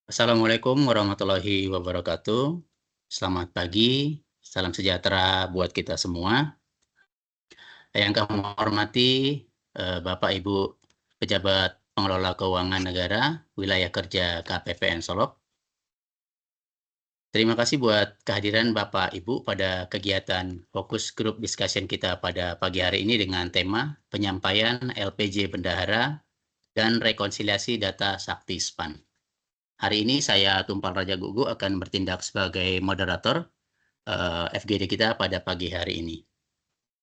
Assalamualaikum warahmatullahi wabarakatuh. Selamat pagi, salam sejahtera buat kita semua. Yang kami hormati Bapak Ibu Pejabat Pengelola Keuangan Negara Wilayah Kerja KPPN Solok. Terima kasih buat kehadiran Bapak Ibu pada kegiatan fokus group discussion kita pada pagi hari ini dengan tema penyampaian LPJ Bendahara dan rekonsiliasi data Sakti SPAN. Hari ini saya Tumpal Raja Gugu akan bertindak sebagai moderator FGD kita pada pagi hari ini.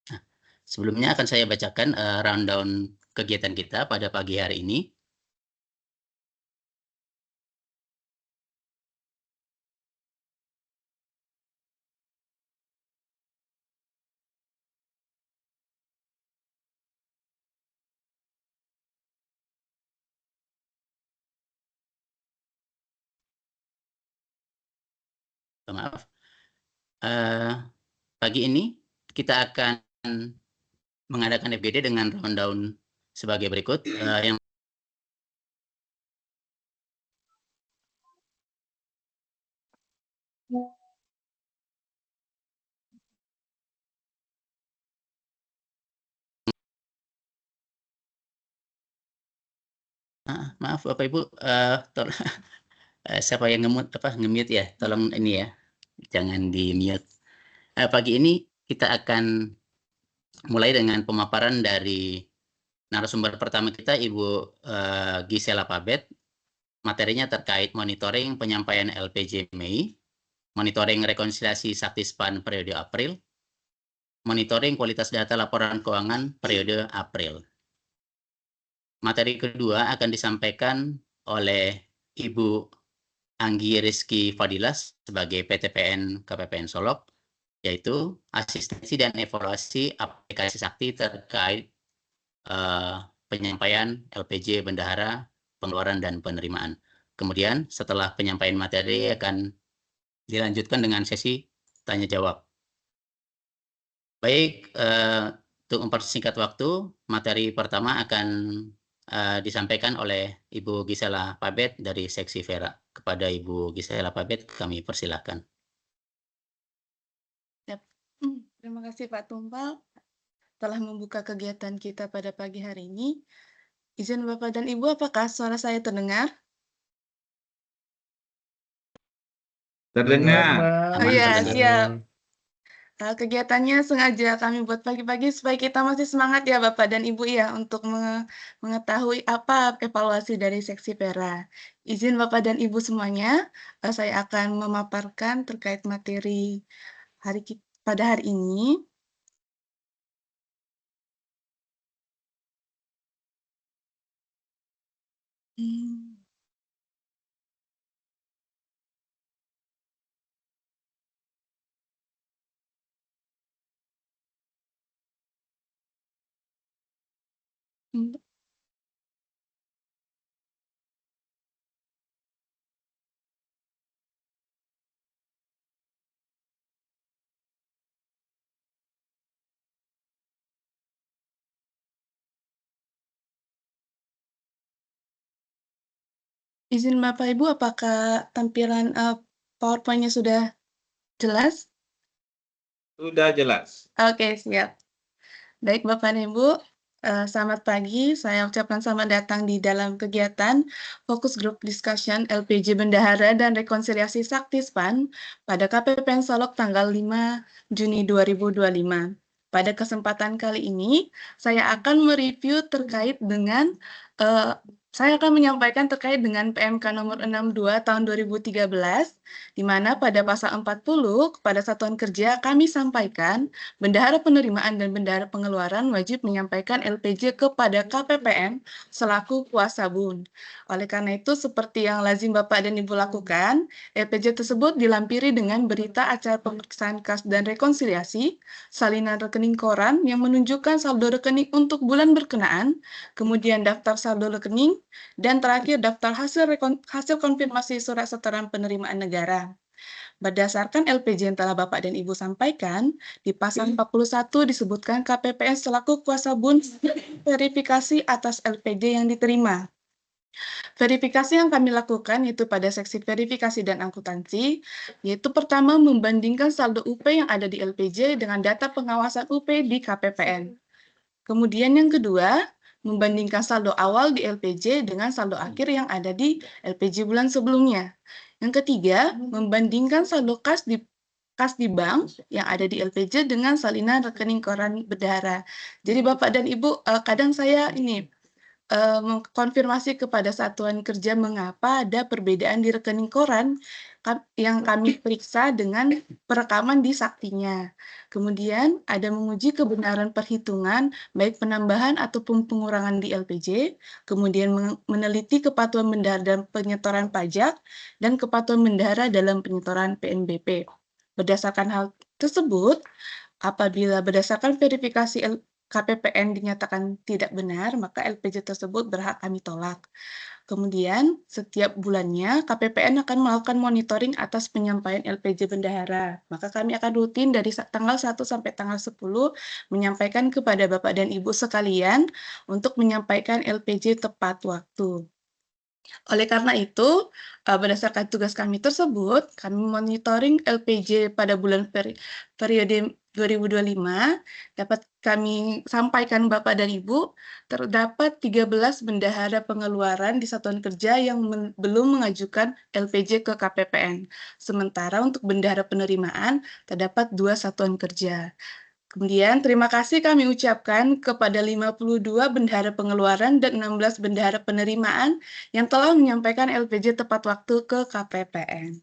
Nah, sebelumnya akan saya bacakan rundown kegiatan kita pada pagi hari ini. Maaf. Pagi ini kita akan mengadakan FGD dengan rundown sebagai berikut. Yang maaf Bapak Ibu, siapa yang nge-mute ya? Tolong ini ya, jangan di-mute. Pagi ini kita akan mulai dengan pemaparan dari narasumber pertama kita, Ibu Gisela Pabet. Materinya terkait monitoring penyampaian LPJ Mei, monitoring rekonsiliasi Sakti SPAN periode April, monitoring kualitas data laporan keuangan periode April. Materi kedua akan disampaikan oleh Ibu Anggi Rizky Fadilas sebagai PTPN KPPN Solok, yaitu asistensi dan evaluasi aplikasi Sakti terkait penyampaian LPJ Bendahara, pengeluaran dan penerimaan. Kemudian setelah penyampaian materi akan dilanjutkan dengan sesi tanya jawab. Baik, untuk mempersingkat waktu, materi pertama akan disampaikan oleh Ibu Gisela Pabet dari Seksi Vera. Kepada Ibu Gisela Pabet, kami persilahkan. Terima kasih Pak Tumpal telah membuka kegiatan kita pada pagi hari ini. Izin Bapak dan Ibu, apakah suara saya terdengar? Terdengar. Oh iya, siap. Kegiatannya sengaja kami buat pagi-pagi supaya kita masih semangat ya Bapak dan Ibu ya untuk mengetahui apa evaluasi dari Seksi Vera. Izin Bapak dan Ibu semuanya, saya akan memaparkan terkait materi pada hari ini. Izin Bapak Ibu, apakah tampilan PowerPoint-nya sudah jelas? Sudah jelas. Oke, siap. Baik Bapak dan Ibu, selamat pagi. Saya ucapkan selamat datang di dalam kegiatan Fokus Group Discussion LPJ Bendahara dan Rekonsiliasi Sakti SPAN pada KPPN Solok tanggal 5 Juni 2025. Pada kesempatan kali ini, saya akan mereview terkait dengan saya akan menyampaikan terkait dengan PMK nomor 62 tahun 2013, di mana pada pasal 40 kepada Satuan Kerja kami sampaikan bendahara penerimaan dan bendahara pengeluaran wajib menyampaikan LPJ kepada KPPN selaku kuasa bun. Oleh karena itu, seperti yang lazim Bapak dan Ibu lakukan, LPJ tersebut dilampiri dengan berita acara pemeriksaan kas dan rekonsiliasi, salinan rekening koran yang menunjukkan saldo rekening untuk bulan berkenaan, kemudian daftar saldo rekening, dan terakhir daftar hasil konfirmasi surat setoran penerimaan negara. Berdasarkan LPJ yang telah Bapak dan Ibu sampaikan, di pasal 41 disebutkan KPPN selaku kuasa bun verifikasi atas LPJ yang diterima. Verifikasi yang kami lakukan yaitu pada seksi verifikasi dan akuntansi, yaitu pertama membandingkan saldo UP yang ada di LPJ dengan data pengawasan UP di KPPN. Kemudian yang kedua, membandingkan saldo awal di LPJ dengan saldo akhir yang ada di LPJ bulan sebelumnya. Yang ketiga, membandingkan saldo kas di bank yang ada di LPJ dengan salinan rekening koran bendahara. Jadi Bapak dan Ibu, kadang saya mengkonfirmasi kepada satuan kerja mengapa ada perbedaan di rekening koran yang kami periksa dengan perekaman di saktinya. Kemudian ada menguji kebenaran perhitungan baik penambahan ataupun pengurangan di LPJ, kemudian meneliti kepatuhan bendahara dan penyetoran pajak, dan kepatuhan bendahara dalam penyetoran PNBP. Berdasarkan hal tersebut, apabila berdasarkan verifikasi KPPN dinyatakan tidak benar, maka LPJ tersebut berhak kami tolak. Kemudian, setiap bulannya KPPN akan melakukan monitoring atas penyampaian LPJ bendahara. Maka kami akan rutin dari tanggal 1 sampai tanggal 10 menyampaikan kepada Bapak dan Ibu sekalian untuk menyampaikan LPJ tepat waktu. Oleh karena itu, berdasarkan tugas kami tersebut, kami monitoring LPJ pada bulan periode 2025, dapat kami sampaikan Bapak dan Ibu, terdapat 13 bendahara pengeluaran di satuan kerja yang belum mengajukan LPJ ke KPPN. Sementara untuk bendahara penerimaan, terdapat 2 satuan kerja. Kemudian, terima kasih kami ucapkan kepada 52 bendahara pengeluaran dan 16 bendahara penerimaan yang telah menyampaikan LPJ tepat waktu ke KPPN.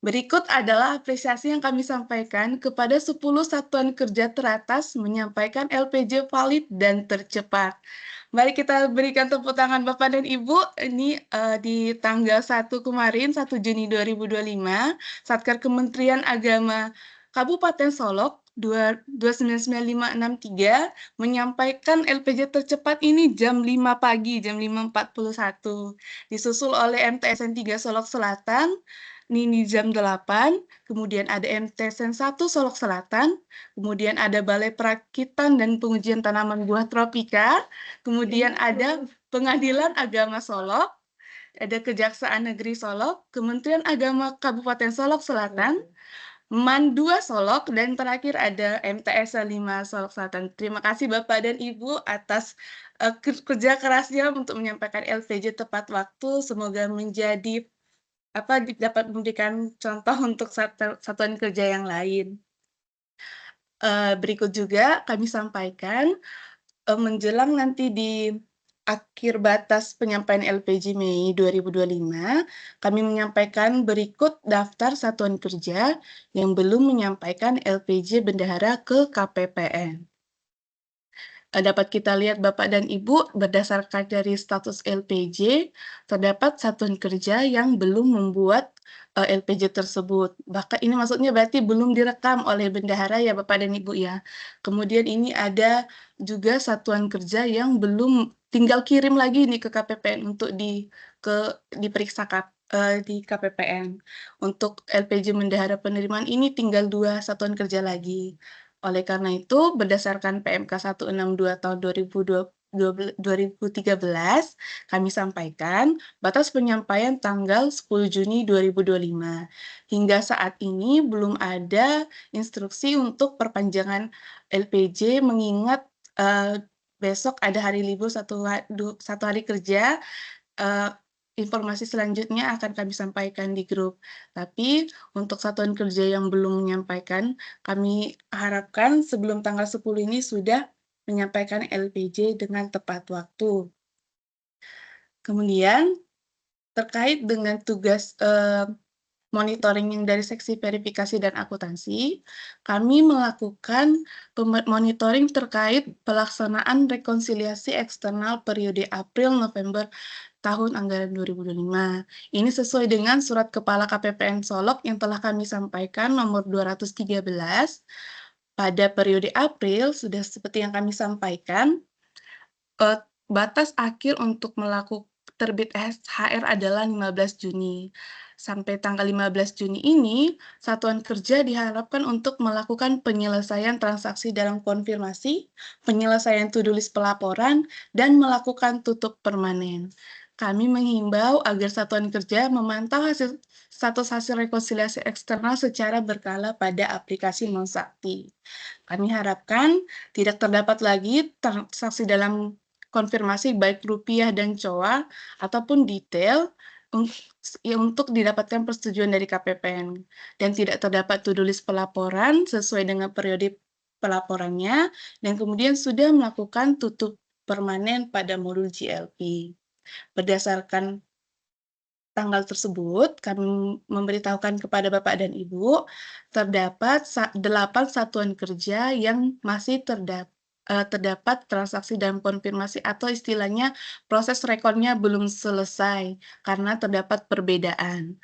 Berikut adalah apresiasi yang kami sampaikan kepada 10 satuan kerja teratas menyampaikan LPJ valid dan tercepat. Mari kita berikan tepuk tangan Bapak dan Ibu. Ini di tanggal 1 kemarin, 1 Juni 2025, Satker Kementerian Agama Kabupaten Solok 2999563 menyampaikan LPJ tercepat ini jam 5 pagi, jam 5.41. Disusul oleh MTSN 3 Solok Selatan, ini jam 8, kemudian ada MTSN 1 Solok Selatan, kemudian ada Balai Perakitan dan Pengujian Tanaman Buah Tropika, kemudian ada Pengadilan Agama Solok, ada Kejaksaan Negeri Solok, Kementerian Agama Kabupaten Solok Selatan, MAN 2 Solok, dan terakhir ada MTS 5 Solok Selatan. Terima kasih Bapak dan Ibu atas kerja kerasnya untuk menyampaikan LPJ tepat waktu. Semoga menjadi dapat memberikan contoh untuk satuan kerja yang lain. Berikut juga kami sampaikan menjelang nanti di akhir batas penyampaian LPJ Mei 2025, kami menyampaikan berikut daftar satuan kerja yang belum menyampaikan LPJ bendahara ke KPPN. Dapat kita lihat Bapak dan Ibu, berdasarkan dari status LPJ, terdapat satuan kerja yang belum membuat LPJ tersebut. Bahkan ini maksudnya berarti belum direkam oleh bendahara ya Bapak dan Ibu ya. Kemudian ini ada juga satuan kerja yang belum tinggal kirim lagi nih ke KPPN untuk diperiksa di KPPN. Untuk LPJ bendahara penerimaan ini tinggal 2 satuan kerja lagi. Oleh karena itu, berdasarkan PMK 162 tahun 2013, kami sampaikan batas penyampaian tanggal 10 Juni 2025. Hingga saat ini belum ada instruksi untuk perpanjangan LPJ mengingat besok ada hari libur satu hari kerja. Informasi selanjutnya akan kami sampaikan di grup. Tapi untuk satuan kerja yang belum menyampaikan, kami harapkan sebelum tanggal 10 ini sudah menyampaikan LPJ dengan tepat waktu. Kemudian, terkait dengan tugas monitoring yang dari seksi verifikasi dan akuntansi, kami melakukan monitoring terkait pelaksanaan rekonsiliasi eksternal periode April-November tahun anggaran 2025. Ini sesuai dengan surat Kepala KPPN Solok yang telah kami sampaikan nomor 213. Pada periode April, sudah seperti yang kami sampaikan, batas akhir untuk melakukan terbit SHR adalah 15 Juni. Sampai tanggal 15 Juni ini, satuan kerja diharapkan untuk melakukan penyelesaian transaksi dalam konfirmasi, penyelesaian to-do list pelaporan, dan melakukan tutup permanen. kami menghimbau agar satuan kerja memantau status hasil rekonsiliasi eksternal secara berkala pada aplikasi Monsakti. Kami harapkan tidak terdapat lagi transaksi dalam konfirmasi baik rupiah dan COA ataupun detail untuk didapatkan persetujuan dari KPPN, dan tidak terdapat to-do list pelaporan sesuai dengan periode pelaporannya, dan kemudian sudah melakukan tutup permanen pada modul GLP. Berdasarkan tanggal tersebut, kami memberitahukan kepada Bapak dan Ibu, terdapat 8 satuan kerja yang masih terdapat transaksi dan konfirmasi atau istilahnya proses rekornya belum selesai karena terdapat perbedaan.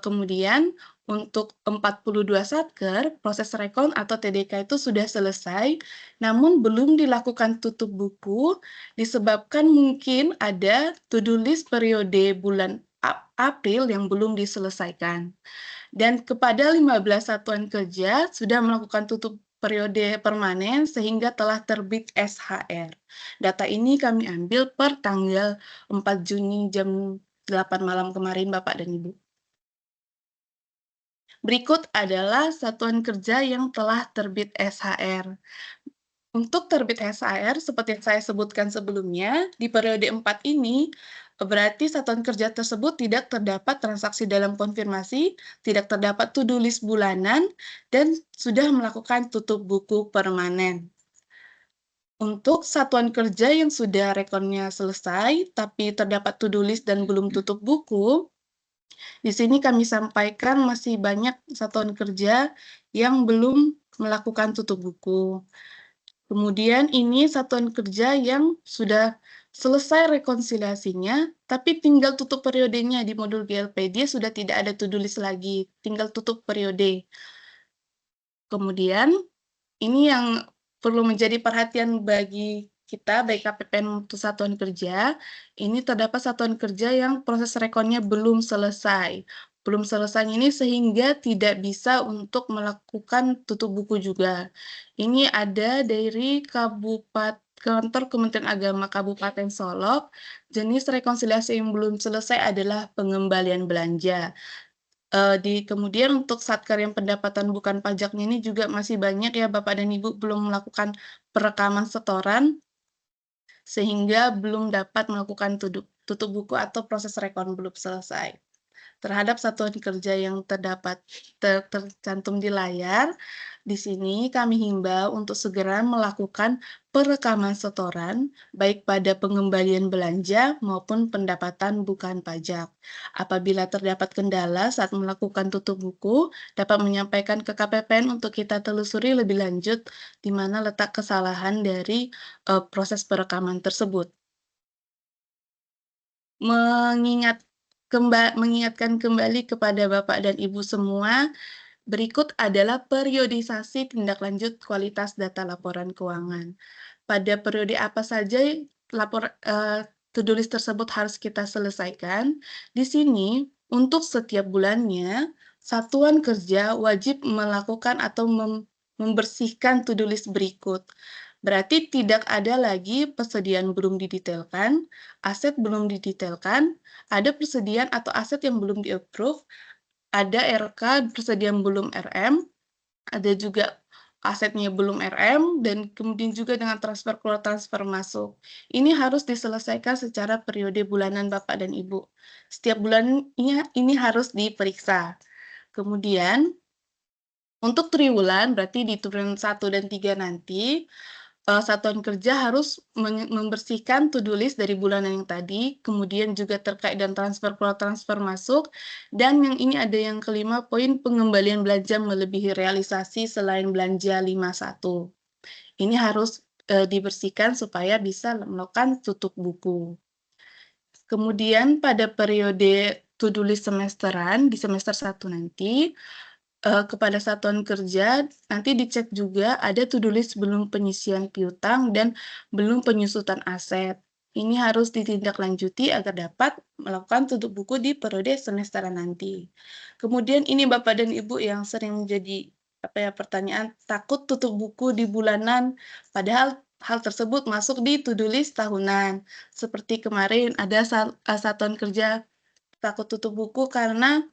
Kemudian untuk 42 satker, proses rekon atau TDK itu sudah selesai, namun belum dilakukan tutup buku disebabkan mungkin ada to-do list periode bulan April yang belum diselesaikan. Dan kepada 15 satuan kerja sudah melakukan tutup periode permanen sehingga telah terbit SHR. Data ini kami ambil per tanggal 4 Juni jam 8 malam kemarin, Bapak dan Ibu. Berikut adalah satuan kerja yang telah terbit SHR. Untuk terbit SHR, seperti yang saya sebutkan sebelumnya, di periode 4 ini, berarti satuan kerja tersebut tidak terdapat transaksi dalam konfirmasi, tidak terdapat to-do list bulanan, dan sudah melakukan tutup buku permanen. Untuk satuan kerja yang sudah rekornya selesai, tapi terdapat to-do list dan belum tutup buku, di sini kami sampaikan masih banyak satuan kerja yang belum melakukan tutup buku. Kemudian ini satuan kerja yang sudah selesai rekonsiliasinya, tapi tinggal tutup periodenya di modul GLP. Dia sudah tidak ada to-do list lagi, tinggal tutup periode. Kemudian ini yang perlu menjadi perhatian bagi kita, baik KPPN maupun satuan kerja, ini terdapat satuan kerja yang proses rekonnya belum selesai. Belum selesai ini sehingga tidak bisa untuk melakukan tutup buku juga. Ini ada dari Kantor Kementerian Agama Kabupaten Solok, jenis rekonsiliasi yang belum selesai adalah pengembalian belanja. Kemudian untuk satker yang pendapatan bukan pajaknya ini juga masih banyak ya Bapak dan Ibu belum melakukan perekaman setoran, sehingga belum dapat melakukan tutup buku atau proses rekon belum selesai. Terhadap satuan kerja yang tercantum di layar, di sini kami himbau untuk segera melakukan perekaman setoran, baik pada pengembalian belanja maupun pendapatan bukan pajak. Apabila terdapat kendala saat melakukan tutup buku, dapat menyampaikan ke KPPN untuk kita telusuri lebih lanjut di mana letak kesalahan dari proses perekaman tersebut. Mengingatkan kembali kepada Bapak dan Ibu semua, berikut adalah periodisasi tindak lanjut kualitas data laporan keuangan. Pada periode apa saja to-do list tersebut harus kita selesaikan. Di sini, untuk setiap bulannya, satuan kerja wajib melakukan atau membersihkan to-do list berikut. Berarti tidak ada lagi persediaan belum didetailkan, aset belum didetailkan, ada persediaan atau aset yang belum di-approve, ada RK persediaan belum RM, ada juga asetnya belum RM, dan kemudian juga dengan transfer keluar transfer masuk. Ini harus diselesaikan secara periode bulanan Bapak dan Ibu. Setiap bulannya ini harus diperiksa. Kemudian untuk triwulan berarti di triwulan 1 dan 3 nanti satuan kerja harus membersihkan to-do list dari bulanan yang tadi, kemudian juga terkait dan transfer keluar transfer masuk, dan yang ini ada yang kelima, poin pengembalian belanja melebihi realisasi selain belanja 51. Ini harus dibersihkan supaya bisa melakukan tutup buku. Kemudian pada periode to-do list semesteran, di semester 1 nanti, kepada satuan kerja, nanti dicek juga ada to-do list belum penyisian piutang dan belum penyusutan aset. Ini harus ditindaklanjuti agar dapat melakukan tutup buku di periode semesteran nanti. Kemudian ini Bapak dan Ibu yang sering menjadi pertanyaan, takut tutup buku di bulanan, padahal hal tersebut masuk di to-do list tahunan. Seperti kemarin ada satuan kerja takut tutup buku karena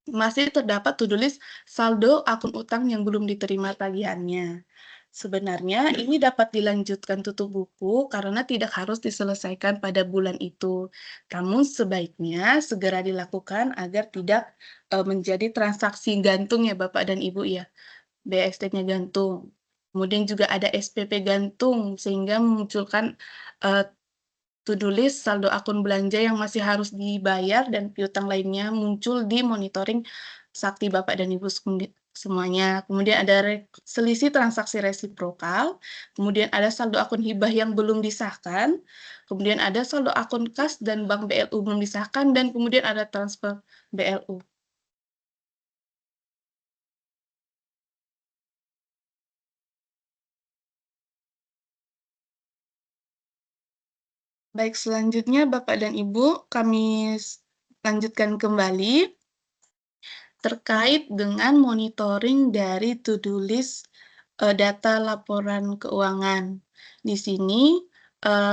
masih terdapat to-do list saldo akun utang yang belum diterima tagihannya. Sebenarnya ini dapat dilanjutkan tutup buku karena tidak harus diselesaikan pada bulan itu. Namun sebaiknya segera dilakukan agar tidak menjadi transaksi gantung ya Bapak dan Ibu ya. BST-nya gantung. Kemudian juga ada SPP gantung sehingga memunculkan to-do list saldo akun belanja yang masih harus dibayar dan piutang lainnya muncul di monitoring sakti Bapak dan Ibu semuanya. Kemudian ada selisih transaksi resiprokal, kemudian ada saldo akun hibah yang belum disahkan, kemudian ada saldo akun kas dan bank BLU belum disahkan, dan kemudian ada transfer BLU. Baik, selanjutnya Bapak dan Ibu, kami lanjutkan kembali terkait dengan monitoring dari to-do list data laporan keuangan. Di sini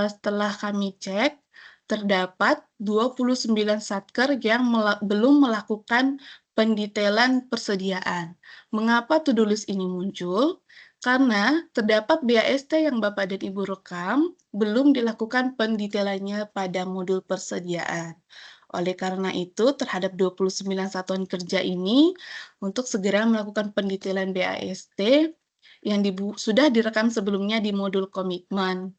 setelah kami cek, terdapat 29 satker yang belum melakukan pendetailan persediaan. Mengapa to-do list ini muncul? Karena terdapat BAST yang Bapak dan Ibu rekam belum dilakukan pendetailannya pada modul persediaan. Oleh karena itu, terhadap 29 satuan kerja ini, untuk segera melakukan pendetailan BAST yang sudah direkam sebelumnya di modul komitmen.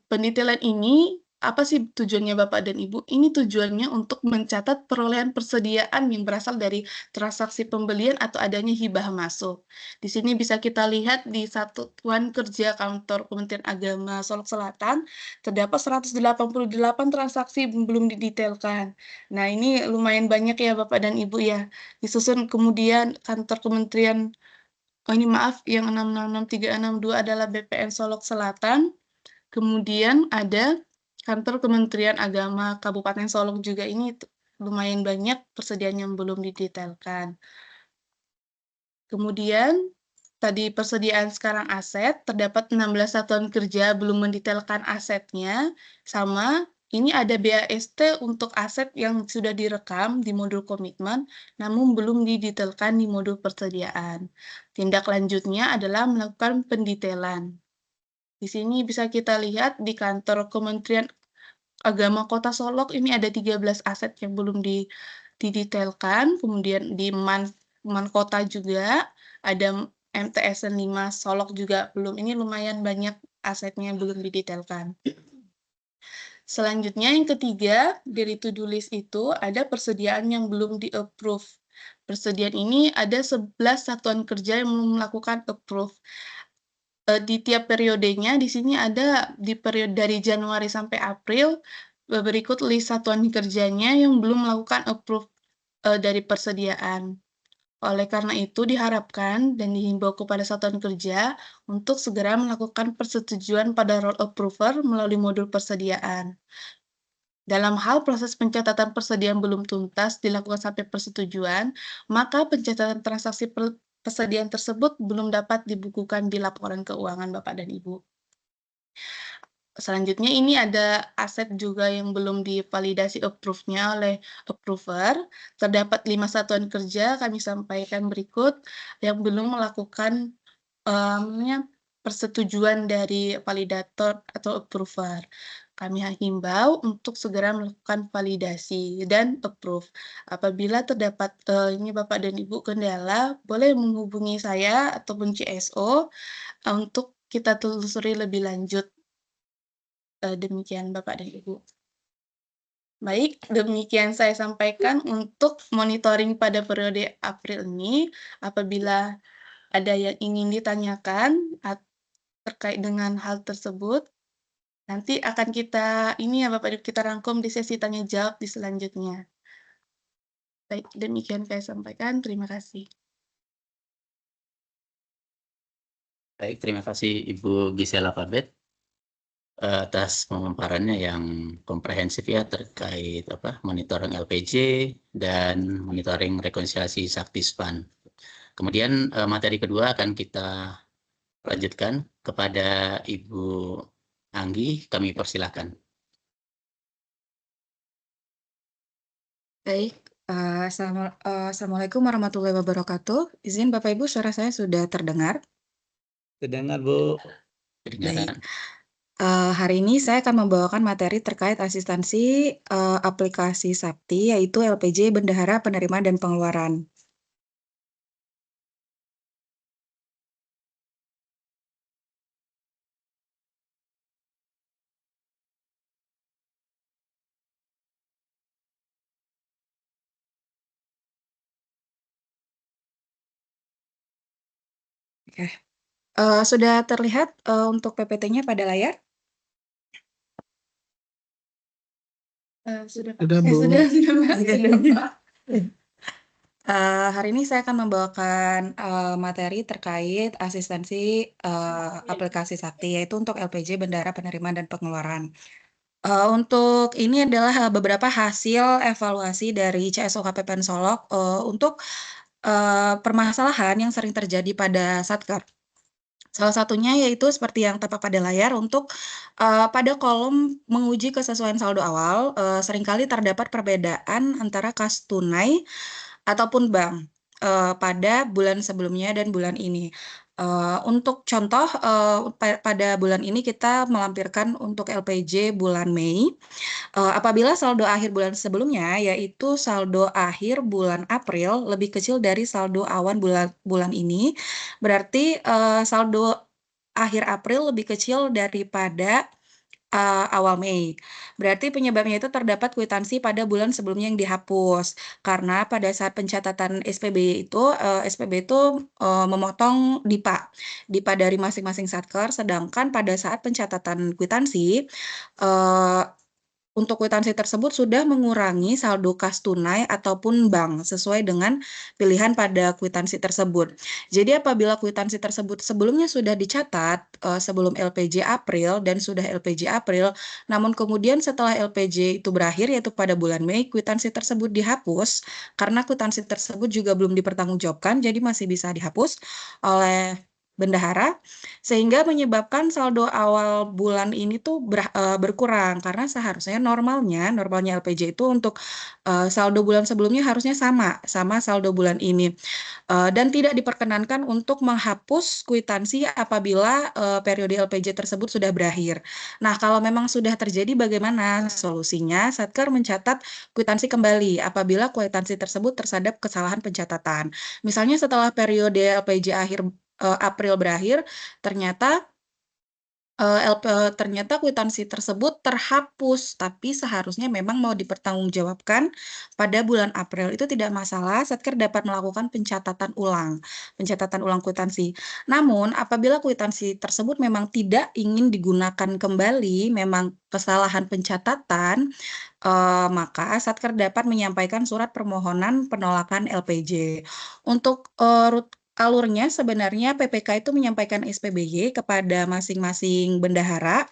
Pendetailan ini, apa sih tujuannya Bapak dan Ibu? Ini tujuannya untuk mencatat perolehan persediaan yang berasal dari transaksi pembelian atau adanya hibah masuk. Di sini bisa kita lihat di satuan kerja kantor Kementerian Agama Solok Selatan, terdapat 188 transaksi belum didetailkan. Nah, ini lumayan banyak ya Bapak dan Ibu ya. Disusun kemudian kantor Kementerian, ini maaf, yang 666362 adalah BPN Solok Selatan. Kemudian ada kantor Kementerian Agama Kabupaten Solok juga, ini lumayan banyak persediaan yang belum didetailkan. Kemudian tadi persediaan sekarang aset, terdapat 16 satuan kerja belum mendetailkan asetnya, sama ini ada BAST untuk aset yang sudah direkam di modul komitmen, namun belum didetailkan di modul persediaan. Tindak lanjutnya adalah melakukan pendetailan. Di sini bisa kita lihat di kantor Kementerian Agama Kota Solok ini ada 13 aset yang belum didetailkan, kemudian di Man Kota juga ada MTSN 5 Solok juga belum, ini lumayan banyak asetnya yang belum didetailkan. Selanjutnya yang ketiga, dari to-do list itu ada persediaan yang belum di-approve. Persediaan ini ada 11 satuan kerja yang belum melakukan approve. Di tiap periodenya di sini ada di periode dari Januari sampai April, berikut list satuan kerjanya yang belum melakukan approve dari persediaan. Oleh karena itu diharapkan dan dihimbau kepada satuan kerja untuk segera melakukan persetujuan pada role approver melalui modul persediaan. Dalam hal proses pencatatan persediaan belum tuntas dilakukan sampai persetujuan, maka pencatatan transaksi persediaan tersebut belum dapat dibukukan di laporan keuangan Bapak dan Ibu. Selanjutnya ini ada aset juga yang belum divalidasi approve-nya oleh approver. Terdapat 5 satuan kerja, kami sampaikan berikut, yang belum melakukan persetujuan dari validator atau approver. Kami himbau untuk segera melakukan validasi dan approve. Apabila terdapat ini Bapak dan Ibu kendala, boleh menghubungi saya ataupun CSO untuk kita telusuri lebih lanjut. Demikian Bapak dan Ibu. Baik, demikian saya sampaikan untuk monitoring pada periode April ini. Apabila ada yang ingin ditanyakan terkait dengan hal tersebut, nanti akan kita ini ya Bapak Ibu, kita rangkum di sesi tanya jawab di selanjutnya. Baik, demikian saya sampaikan. Terima kasih. Baik, terima kasih Ibu Gisela Pabet atas pemaparannya yang komprehensif ya terkait monitoring LPJ dan monitoring rekonsiliasi Sakti Span. Kemudian materi kedua akan kita lanjutkan kepada Ibu Anggi, kami persilahkan. Baik, Assalamualaikum warahmatullahi wabarakatuh. Izin Bapak Ibu, suara saya sudah terdengar? Terdengar, Bu. Kedengaran. Hari ini saya akan membawakan materi terkait asistensi aplikasi Sakti, yaitu LPJ Bendahara Penerimaan dan Pengeluaran. Oke. Sudah terlihat untuk PPT-nya pada layar? Sudah, Pak. Sudah, Bu. Sudah. Hari ini saya akan membawakan materi terkait asistensi aplikasi Sakti, yaitu untuk LPJ Bendahara Penerimaan dan Pengeluaran. Untuk ini adalah beberapa hasil evaluasi dari CSOKP Solok untuk permasalahan yang sering terjadi pada Satker. Salah satunya yaitu seperti yang tampak pada layar untuk pada kolom menguji kesesuaian saldo awal, seringkali terdapat perbedaan antara kas tunai ataupun bank pada bulan sebelumnya dan bulan ini. Untuk contoh, pada bulan ini kita melampirkan untuk LPJ bulan Mei. Apabila saldo akhir bulan sebelumnya, yaitu saldo akhir bulan April lebih kecil dari saldo awan bulan ini, berarti saldo akhir April lebih kecil daripada awal Mei. Berarti penyebabnya itu terdapat kwitansi pada bulan sebelumnya yang dihapus. Karena pada saat pencatatan SPB itu memotong DIPA dari masing-masing Satker, sedangkan pada saat pencatatan kwitansi untuk kwitansi tersebut sudah mengurangi saldo kas tunai ataupun bank sesuai dengan pilihan pada kwitansi tersebut. Jadi apabila kwitansi tersebut sebelumnya sudah dicatat sebelum LPJ April dan sudah LPJ April, namun kemudian setelah LPJ itu berakhir yaitu pada bulan Mei, kwitansi tersebut dihapus karena kwitansi tersebut juga belum dipertanggungjawabkan, jadi masih bisa dihapus oleh bendahara, sehingga menyebabkan saldo awal bulan ini tuh berkurang karena seharusnya normalnya LPJ itu untuk saldo bulan sebelumnya harusnya sama saldo bulan ini, dan tidak diperkenankan untuk menghapus kwitansi apabila periode LPJ tersebut sudah berakhir. Nah, kalau memang sudah terjadi bagaimana solusinya? Satker mencatat kwitansi kembali apabila kwitansi tersebut tersadap kesalahan pencatatan. Misalnya setelah periode LPJ akhir April berakhir, ternyata kwitansi tersebut terhapus, tapi seharusnya memang mau dipertanggungjawabkan pada bulan April. Itu tidak masalah, Satker dapat melakukan pencatatan ulang kwitansi. Namun, apabila kwitansi tersebut memang tidak ingin digunakan kembali, memang kesalahan pencatatan, maka Satker dapat menyampaikan surat permohonan penolakan LPJ. Untuk alurnya sebenarnya PPK itu menyampaikan SPBY kepada masing-masing bendahara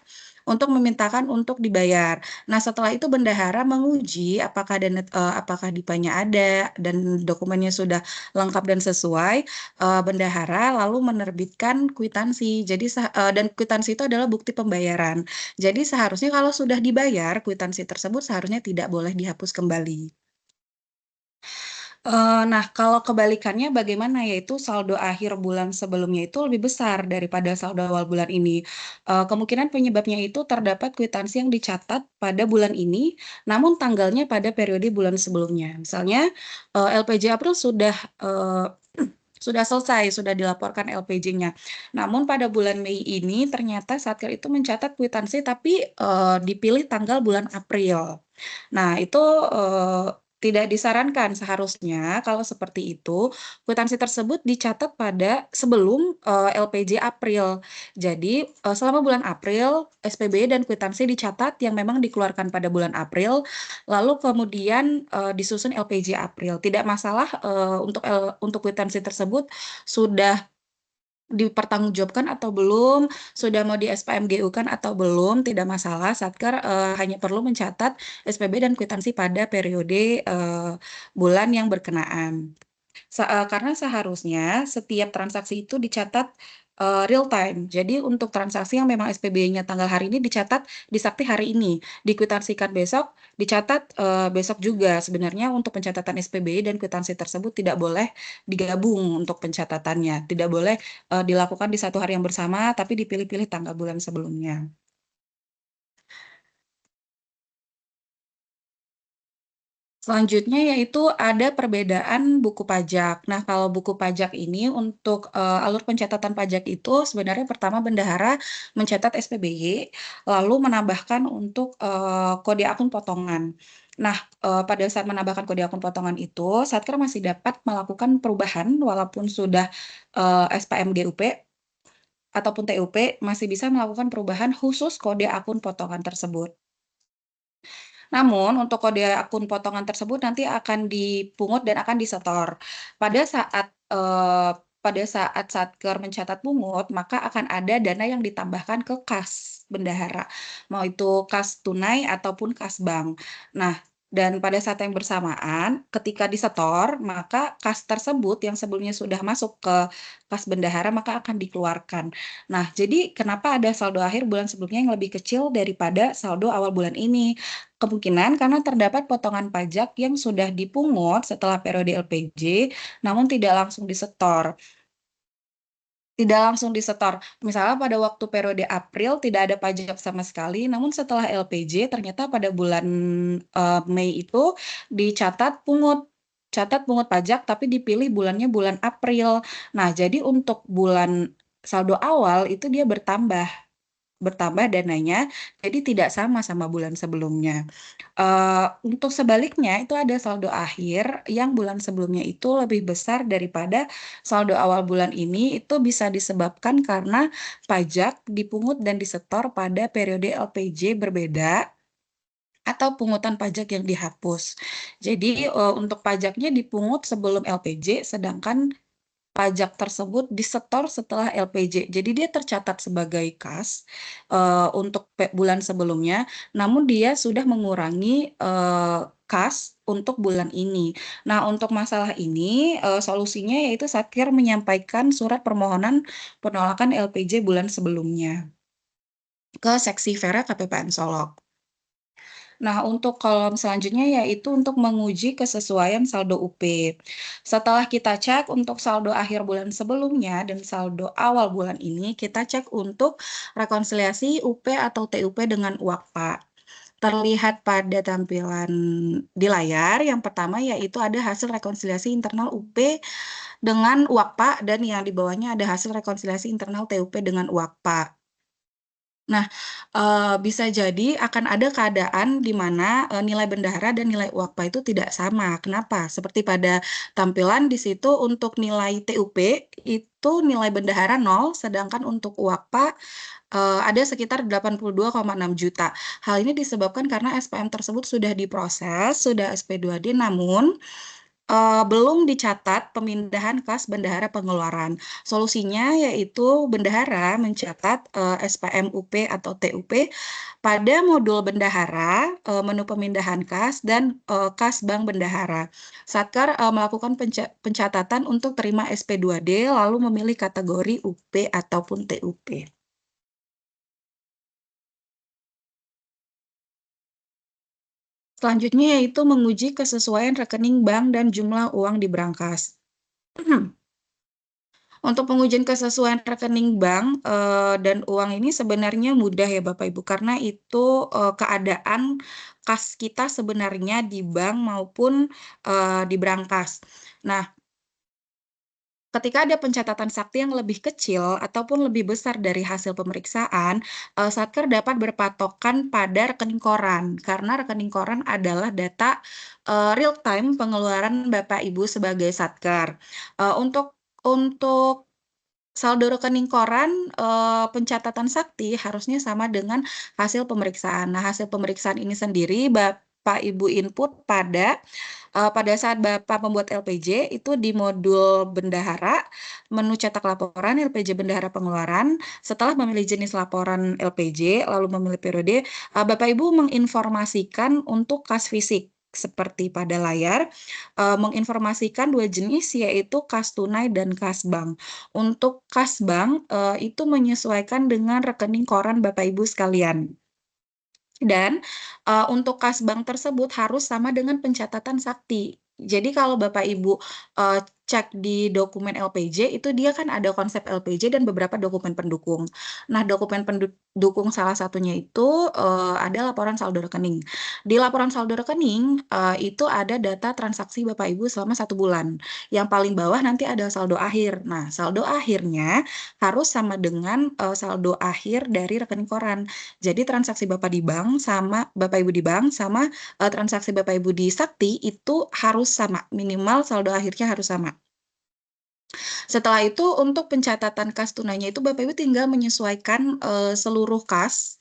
untuk memintakan untuk dibayar. Nah, setelah itu bendahara menguji apakah DIPA-nya ada dan dokumennya sudah lengkap dan sesuai, bendahara lalu menerbitkan kwitansi. Jadi dan kwitansi itu adalah bukti pembayaran. Jadi seharusnya kalau sudah dibayar, kwitansi tersebut seharusnya tidak boleh dihapus kembali. Nah, kalau kebalikannya bagaimana? Yaitu saldo akhir bulan sebelumnya itu lebih besar daripada saldo awal bulan ini. Kemungkinan penyebabnya itu terdapat kwitansi yang dicatat pada bulan ini, namun tanggalnya pada periode bulan sebelumnya. Misalnya, LPJ April sudah selesai, sudah dilaporkan LPJ-nya. Namun pada bulan Mei ini ternyata Satker itu mencatat kwitansi tapi dipilih tanggal bulan April. Nah, itu tidak disarankan seharusnya kalau seperti itu, kwitansi tersebut dicatat pada sebelum LPJ April. Jadi, selama bulan April, SPB dan kwitansi dicatat yang memang dikeluarkan pada bulan April, lalu kemudian disusun LPJ April. Tidak masalah untuk kwitansi tersebut sudah dipertanggungjawabkan atau belum, sudah mau di SPMGU-kan atau belum, tidak masalah. Satker hanya perlu mencatat SPB dan kwitansi pada periode bulan yang berkenaan. Karena seharusnya setiap transaksi itu dicatat real time. Jadi untuk transaksi yang memang SPB-nya tanggal hari ini dicatat di Sakti hari ini, dikwitansikan besok, dicatat besok juga. Sebenarnya untuk pencatatan SPB dan kwitansi tersebut tidak boleh digabung untuk pencatatannya, tidak boleh dilakukan di satu hari yang bersama, tapi dipilih-pilih tanggal bulan sebelumnya. Selanjutnya yaitu ada perbedaan buku pajak. Nah, kalau buku pajak ini untuk alur pencatatan pajak itu sebenarnya pertama bendahara mencatat SPBY, lalu menambahkan untuk kode akun potongan. Nah, pada saat menambahkan kode akun potongan itu, Satker masih dapat melakukan perubahan walaupun sudah SPM GUP ataupun TUP masih bisa melakukan perubahan khusus kode akun potongan tersebut. Namun untuk kode akun potongan tersebut nanti akan dipungut dan akan disetor. Pada saat Satker mencatat pungut, maka akan ada dana yang ditambahkan ke kas bendahara, mau itu kas tunai ataupun kas bank. Nah, dan pada saat yang bersamaan, ketika disetor, maka kas tersebut yang sebelumnya sudah masuk ke kas bendahara, maka akan dikeluarkan. Nah, jadi kenapa ada saldo akhir bulan sebelumnya yang lebih kecil daripada saldo awal bulan ini? Kemungkinan karena terdapat potongan pajak yang sudah dipungut setelah periode LPJ, namun tidak langsung disetor. Misalnya pada waktu periode April tidak ada pajak sama sekali, namun setelah LPJ ternyata pada bulan Mei itu dicatat pungut pajak tapi dipilih bulannya bulan April. Nah, jadi untuk bulan saldo awal itu dia bertambah dananya, jadi tidak sama bulan sebelumnya. Untuk sebaliknya itu ada saldo akhir yang bulan sebelumnya itu lebih besar daripada saldo awal bulan ini, itu bisa disebabkan karena pajak dipungut dan disetor pada periode LPJ berbeda atau pungutan pajak yang dihapus. Jadi untuk pajaknya dipungut sebelum LPJ, sedangkan pajak tersebut disetor setelah LPJ. Jadi dia tercatat sebagai kas untuk bulan sebelumnya, namun dia sudah mengurangi kas untuk bulan ini. Nah, untuk masalah ini solusinya yaitu Satker menyampaikan surat permohonan penolakan LPJ bulan sebelumnya ke Seksi Vera KPPN Solok. Nah, untuk kolom selanjutnya yaitu untuk menguji kesesuaian saldo UP. Setelah kita cek untuk saldo akhir bulan sebelumnya dan saldo awal bulan ini, kita cek untuk rekonsiliasi UP atau TUP dengan UAKPA. Terlihat pada tampilan di layar, yang pertama yaitu ada hasil rekonsiliasi internal UP dengan UAKPA dan yang di bawahnya ada hasil rekonsiliasi internal TUP dengan UAKPA. Nah, bisa jadi akan ada keadaan di mana nilai bendahara dan nilai UAKPA itu tidak sama. Kenapa? Seperti pada tampilan di situ untuk nilai TUP itu nilai bendahara 0, sedangkan untuk UAKPA ada sekitar 82,6 juta. Hal ini disebabkan karena SPM tersebut sudah diproses, sudah SP2D, namun belum dicatat pemindahan kas bendahara pengeluaran. Solusinya yaitu bendahara mencatat SPM UP atau TUP pada modul bendahara, menu pemindahan kas, dan kas bank bendahara. Satker melakukan pencatatan untuk terima SP2D, lalu memilih kategori UP ataupun TUP. Selanjutnya yaitu menguji kesesuaian rekening bank dan jumlah uang di brankas. Untuk pengujian kesesuaian rekening bank dan uang ini sebenarnya mudah ya Bapak Ibu, karena itu keadaan kas kita sebenarnya di bank maupun di brankas. Nah, ketika ada pencatatan sakti yang lebih kecil ataupun lebih besar dari hasil pemeriksaan, Satker dapat berpatokan pada rekening koran, karena rekening koran adalah data real time pengeluaran Bapak Ibu sebagai Satker. Untuk saldo rekening koran pencatatan sakti harusnya sama dengan hasil pemeriksaan. Nah, hasil pemeriksaan ini sendiri Bapak Ibu input pada saat Bapak membuat LPJ itu di modul bendahara, menu cetak laporan LPJ bendahara pengeluaran. Setelah memilih jenis laporan LPJ, lalu memilih periode, Bapak Ibu menginformasikan untuk kas fisik. seperti pada layar, menginformasikan 2 jenis yaitu kas tunai dan kas bank. Untuk kas bank, itu menyesuaikan dengan rekening koran Bapak Ibu sekalian. Dan, untuk kas bank tersebut harus sama dengan pencatatan sakti. Jadi kalau Bapak Ibu, cek di dokumen LPJ itu dia kan ada konsep LPJ dan beberapa dokumen pendukung. Nah, dokumen pendukung salah satunya itu, ada laporan saldo rekening. Di laporan saldo rekening, itu ada data transaksi Bapak Ibu selama 1 bulan. Yang paling bawah nanti ada saldo akhir. Nah, saldo akhirnya harus sama dengan, saldo akhir dari rekening koran. Jadi transaksi Bapak di bank sama Bapak Ibu di bank sama, transaksi Bapak Ibu di Sakti itu harus sama, minimal saldo akhirnya harus sama. Setelah itu untuk pencatatan kas tunainya itu Bapak Ibu tinggal menyesuaikan, seluruh kas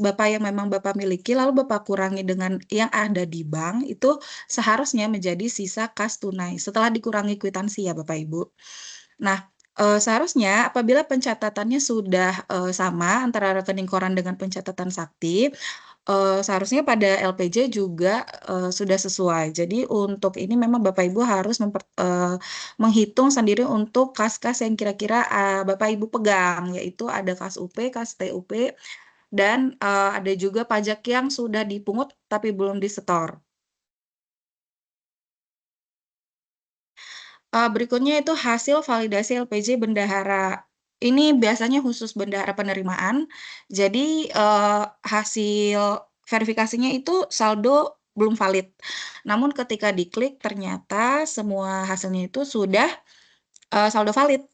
Bapak yang memang Bapak miliki, lalu Bapak kurangi dengan yang ada di bank, itu seharusnya menjadi sisa kas tunai, setelah dikurangi kwitansi ya Bapak Ibu. Nah, seharusnya apabila pencatatannya sudah, sama antara rekening koran dengan pencatatan sakti, seharusnya pada LPJ juga, sudah sesuai. Jadi untuk ini memang Bapak Ibu harus menghitung sendiri untuk kas-kas yang kira-kira, Bapak Ibu pegang, yaitu ada kas UP, kas TUP, dan, ada juga pajak yang sudah dipungut tapi belum disetor. Berikutnya itu hasil validasi LPJ bendahara. Ini biasanya khusus bendahara penerimaan. Jadi, hasil verifikasinya itu saldo belum valid. Namun ketika diklik ternyata semua hasilnya itu sudah, saldo valid.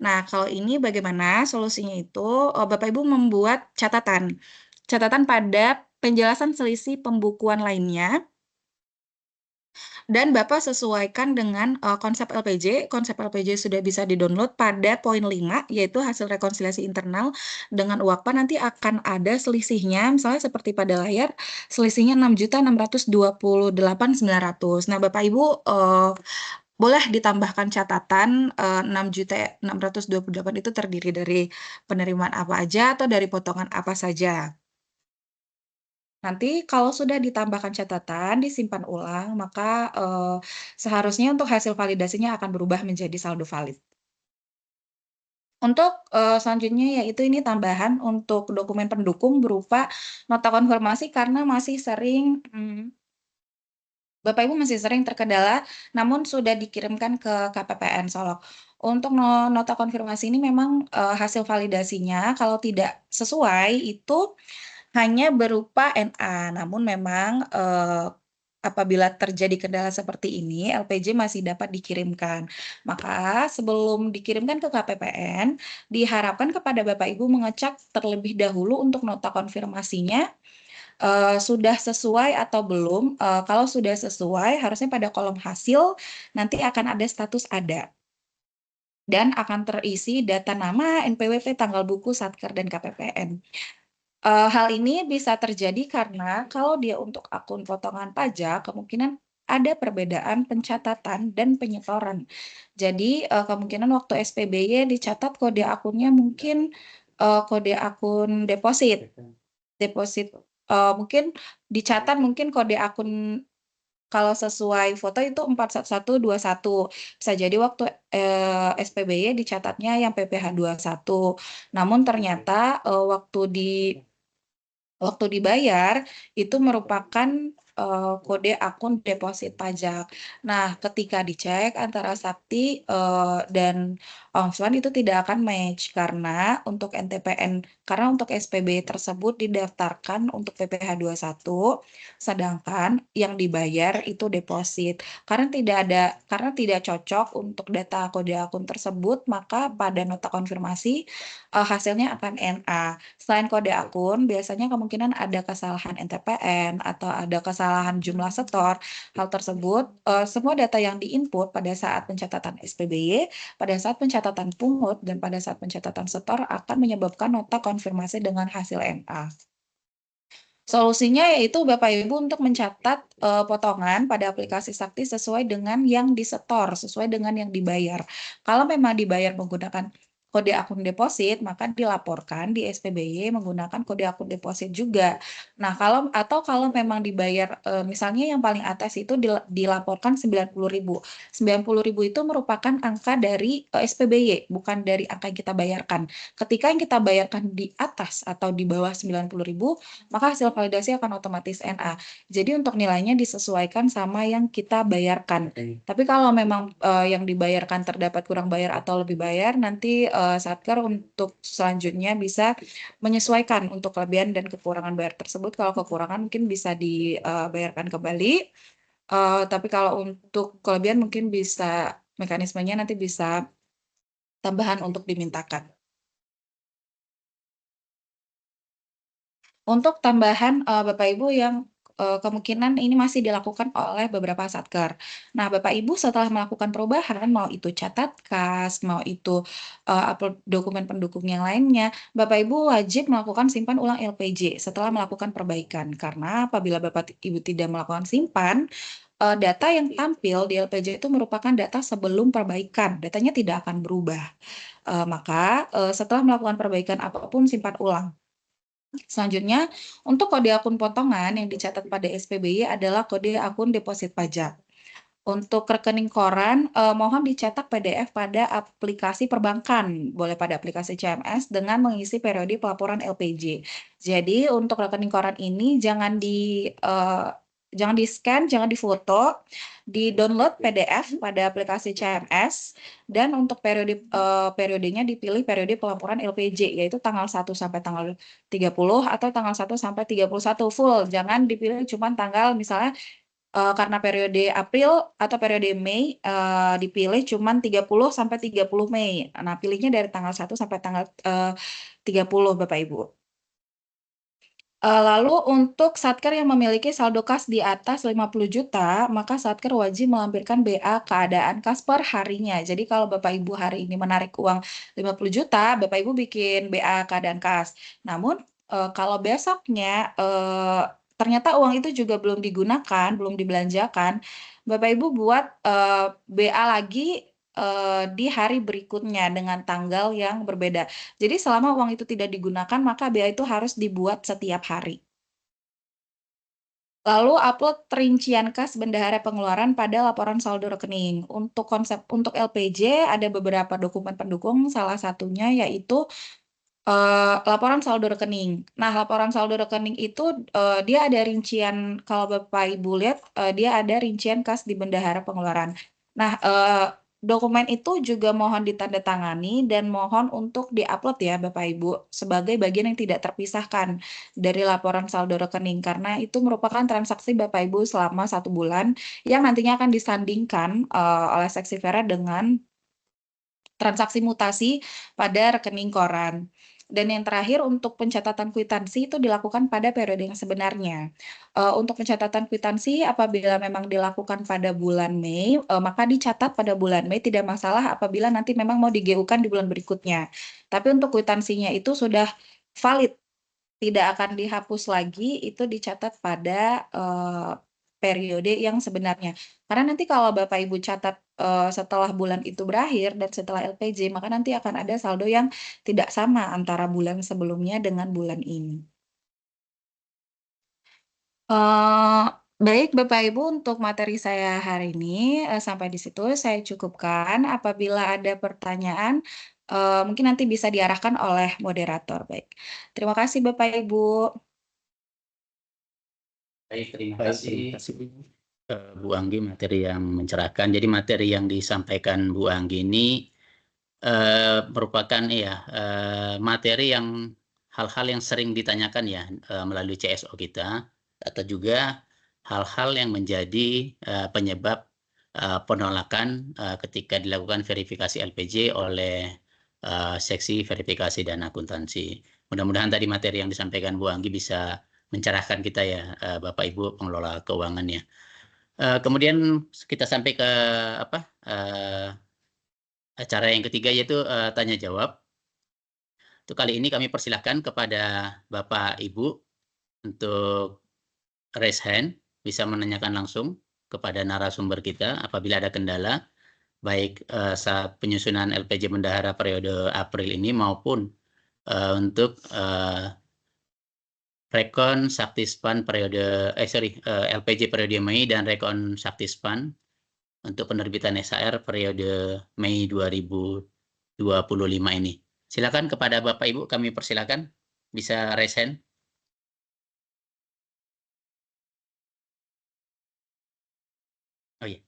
Nah, kalau ini bagaimana solusinya itu, Bapak Ibu membuat catatan. Catatan pada penjelasan selisih pembukuan lainnya dan Bapak sesuaikan dengan, konsep LPJ. Konsep LPJ sudah bisa di-download pada poin 5, yaitu hasil rekonsiliasi internal dengan UAKPA nanti akan ada selisihnya, misalnya seperti pada layar, selisihnya 6.628.900. Nah, Bapak Ibu, boleh ditambahkan catatan, 6.628 itu terdiri dari penerimaan apa aja atau dari potongan apa saja. Nanti kalau sudah ditambahkan catatan, disimpan ulang, maka, seharusnya untuk hasil validasinya akan berubah menjadi saldo valid. Untuk, selanjutnya yaitu ini tambahan untuk dokumen pendukung berupa nota konfirmasi karena masih sering, Bapak Ibu masih sering terkendala, namun sudah dikirimkan ke KPPN Solok. Untuk nota konfirmasi ini memang, hasil validasinya kalau tidak sesuai itu hanya berupa NA, namun memang, apabila terjadi kendala seperti ini, LPJ masih dapat dikirimkan. Maka sebelum dikirimkan ke KPPN, diharapkan kepada Bapak Ibu mengecek terlebih dahulu untuk nota konfirmasinya, sudah sesuai atau belum. Kalau sudah sesuai, harusnya pada kolom hasil nanti akan ada status ada. Dan akan terisi data nama, NPWP, tanggal buku, Satker, dan KPPN. Hal ini bisa terjadi karena kalau dia untuk akun potongan pajak, kemungkinan ada perbedaan pencatatan dan penyetoran. Jadi, kemungkinan waktu SPBY dicatat kode akunnya mungkin, kode akun deposit, mungkin dicatat mungkin kode akun kalau sesuai foto itu 41121, bisa jadi waktu, SPBY dicatatnya yang PPh 21. Namun ternyata, waktu dibayar itu merupakan, kode akun deposit pajak. Nah, ketika dicek antara Sakti, dan Omswan itu tidak akan match karena untuk SPB tersebut didaftarkan untuk PPh 21, sedangkan yang dibayar itu deposit. Karena tidak cocok untuk data kode akun tersebut, maka pada nota konfirmasi, hasilnya akan NA. Selain kode akun, biasanya kemungkinan ada kesalahan NTPN atau ada kesalahan jumlah setor. Hal tersebut, semua data yang di-input pada saat pencatatan SPBY, pada saat pencatatan pungut, dan pada saat pencatatan setor akan menyebabkan nota konfirmasi dengan hasil NA. Solusinya yaitu Bapak Ibu untuk mencatat, potongan pada aplikasi Sakti sesuai dengan yang disetor, sesuai dengan yang dibayar. Kalau memang dibayar menggunakan kode akun deposit, maka dilaporkan di SPBY menggunakan kode akun deposit juga. Nah, kalau memang dibayar, misalnya yang paling atas itu dilaporkan 90.000. 90.000 itu merupakan angka dari SPBY, bukan dari angka yang kita bayarkan. Ketika yang kita bayarkan di atas atau di bawah 90.000, maka hasil validasi akan otomatis NA. Jadi untuk nilainya disesuaikan sama yang kita bayarkan. Tapi kalau memang yang dibayarkan terdapat kurang bayar atau lebih bayar, nanti Satker untuk selanjutnya bisa menyesuaikan untuk kelebihan dan kekurangan bayar tersebut. Kalau kekurangan mungkin bisa dibayarkan kembali. Tapi kalau untuk kelebihan mungkin bisa mekanismenya nanti bisa tambahan untuk dimintakan. Untuk tambahan Bapak Ibu yang kemungkinan ini masih dilakukan oleh beberapa Satker. Nah, Bapak Ibu setelah melakukan perubahan, mau itu catat kas, mau itu upload dokumen pendukung yang lainnya, Bapak Ibu wajib melakukan simpan ulang LPJ setelah melakukan perbaikan. Karena apabila Bapak Ibu tidak melakukan simpan, data yang tampil di LPJ itu merupakan data sebelum perbaikan. Datanya tidak akan berubah. Maka setelah melakukan perbaikan apapun, simpan ulang. Selanjutnya, untuk kode akun potongan yang dicatat pada SPBY adalah kode akun deposit pajak. Untuk rekening koran, mohon dicetak PDF pada aplikasi perbankan, boleh pada aplikasi CMS dengan mengisi periode pelaporan LPJ. Jadi untuk rekening koran ini jangan di-scan, jangan difoto, di-download PDF pada aplikasi CMS, dan untuk periodenya dipilih periode pelaporan LPJ, yaitu tanggal 1 sampai tanggal 30 atau tanggal 1 sampai 31 full. Jangan dipilih cuma tanggal misalnya karena periode April atau periode Mei dipilih cuma 30 sampai 30 Mei. Nah, pilihnya dari tanggal 1 sampai tanggal 30 Bapak Ibu. Lalu untuk Satker yang memiliki saldo kas di atas 50 juta, maka Satker wajib melampirkan BA keadaan kas per harinya. Jadi kalau Bapak Ibu hari ini menarik uang 50 juta, Bapak Ibu bikin BA keadaan kas. Namun kalau besoknya ternyata uang itu juga belum digunakan, belum dibelanjakan, Bapak Ibu buat BA lagi di hari berikutnya dengan tanggal yang berbeda. Jadi selama uang itu tidak digunakan, maka BA itu harus dibuat setiap hari. Lalu upload rincian kas bendahara pengeluaran pada laporan saldo rekening. Untuk LPJ ada beberapa dokumen pendukung, salah satunya yaitu laporan saldo rekening. Nah, laporan saldo rekening itu dia ada rincian, kalau Bapak Ibu lihat dia ada rincian kas di bendahara pengeluaran. Nah, dokumen itu juga mohon ditandatangani dan mohon untuk diupload ya Bapak Ibu sebagai bagian yang tidak terpisahkan dari laporan saldo rekening, karena itu merupakan transaksi Bapak Ibu selama 1 bulan yang nantinya akan disandingkan oleh Seksi Vera dengan transaksi mutasi pada rekening koran. Dan yang terakhir untuk pencatatan kwitansi itu dilakukan pada periode yang sebenarnya. Untuk pencatatan kwitansi apabila memang dilakukan pada bulan Mei, maka dicatat pada bulan Mei, tidak masalah apabila nanti memang mau di-GU-kan di bulan berikutnya. Tapi untuk kwitansinya itu sudah valid, tidak akan dihapus lagi, itu dicatat pada periode yang sebenarnya. Karena nanti kalau Bapak Ibu catat setelah bulan itu berakhir dan setelah LPJ, maka nanti akan ada saldo yang tidak sama antara bulan sebelumnya dengan bulan ini. Baik Bapak Ibu, untuk materi saya hari ini sampai di situ saya cukupkan. Apabila ada pertanyaan, mungkin nanti bisa diarahkan oleh moderator. Baik, terima kasih Bapak Ibu. Baik, terima kasih Bu Anggi materi yang mencerahkan. Jadi materi yang disampaikan Bu Anggi ini merupakan materi yang hal-hal yang sering ditanyakan ya melalui CSO kita, atau juga hal-hal yang menjadi penyebab penolakan ketika dilakukan verifikasi LPJ oleh seksi verifikasi dan akuntansi. Mudah-mudahan tadi materi yang disampaikan Bu Anggi bisa mencerahkan kita ya Bapak Ibu pengelola keuangan ya. Kemudian kita sampai ke acara yang ketiga, yaitu tanya jawab. Untuk kali ini kami persilahkan kepada Bapak Ibu untuk raise hand, bisa menanyakan langsung kepada narasumber kita apabila ada kendala. baik saat penyusunan LPJ Bendahara periode April ini maupun untuk Rekon Saktispan periode LPJ periode Mei dan Rekon Saktispan untuk penerbitan SHR periode Mei 2025 ini. Silakan kepada Bapak Ibu kami persilakan bisa raise hand. Oh iya.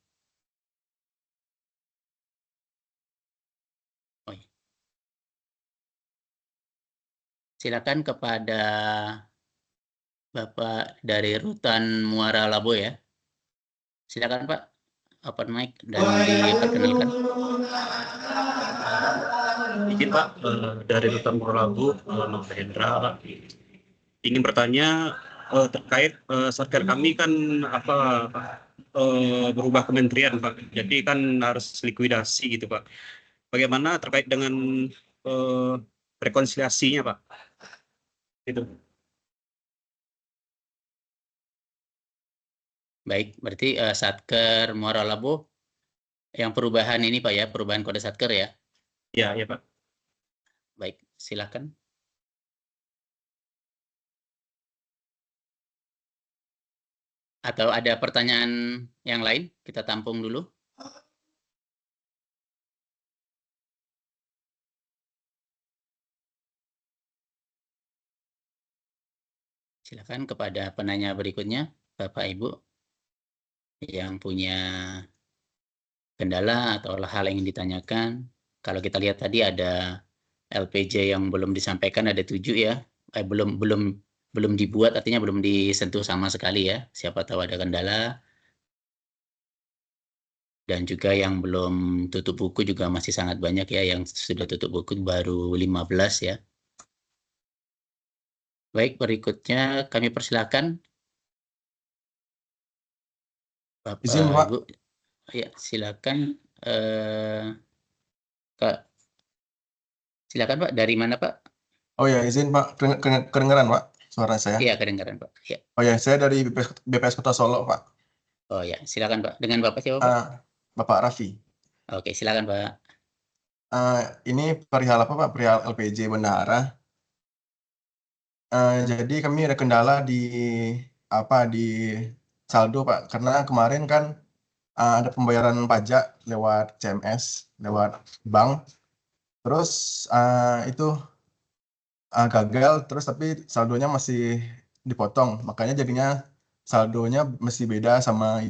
Oh iya. Silakan kepada Bapak dari Rutan Muara Labo ya. Silakan Pak, open mic dan diperkenalkan. Izin Pak, dari Rutan Muara Labo, nama Hendra Pak. Ingin bertanya terkait satker kami kan berubah kementerian Pak. Jadi kan harus likuidasi gitu Pak. Bagaimana terkait dengan rekonsiliasinya Pak? Itu. Baik, berarti Satker Muara Labo yang perubahan ini Pak ya, perubahan kode Satker ya? Ya Pak. Baik, silakan. Atau ada pertanyaan yang lain? Kita tampung dulu. Silakan kepada penanya berikutnya, Bapak Ibu yang punya kendala atau hal yang ingin ditanyakan. Kalau kita lihat tadi ada LPJ yang belum disampaikan ada 7 ya, belum dibuat, artinya belum disentuh sama sekali ya. Siapa tahu ada kendala. Dan juga yang belum tutup buku juga masih sangat banyak ya, yang sudah tutup buku baru 15 ya. Baik, berikutnya kami persilakan Bapak Izin, Pak. Ibu. Ya, silakan Kak. Silakan Pak, dari mana Pak? Oh ya, izin Pak, kedengaran Pak suara saya? Iya, kedengaran Pak. Ya. Oh ya, saya dari BPS Kota Solo Pak. Oh ya, silakan Pak. Dengan Bapak siapa Pak? Bapak Raffi. Oke, silakan Pak. Ini perihal apa Pak? Perihal LPJ Bendahara. Jadi kami ada kendala di saldo Pak, karena kemarin kan ada pembayaran pajak lewat CMS, lewat bank. Terus itu gagal, terus tapi saldonya masih dipotong, makanya jadinya saldonya mesti beda sama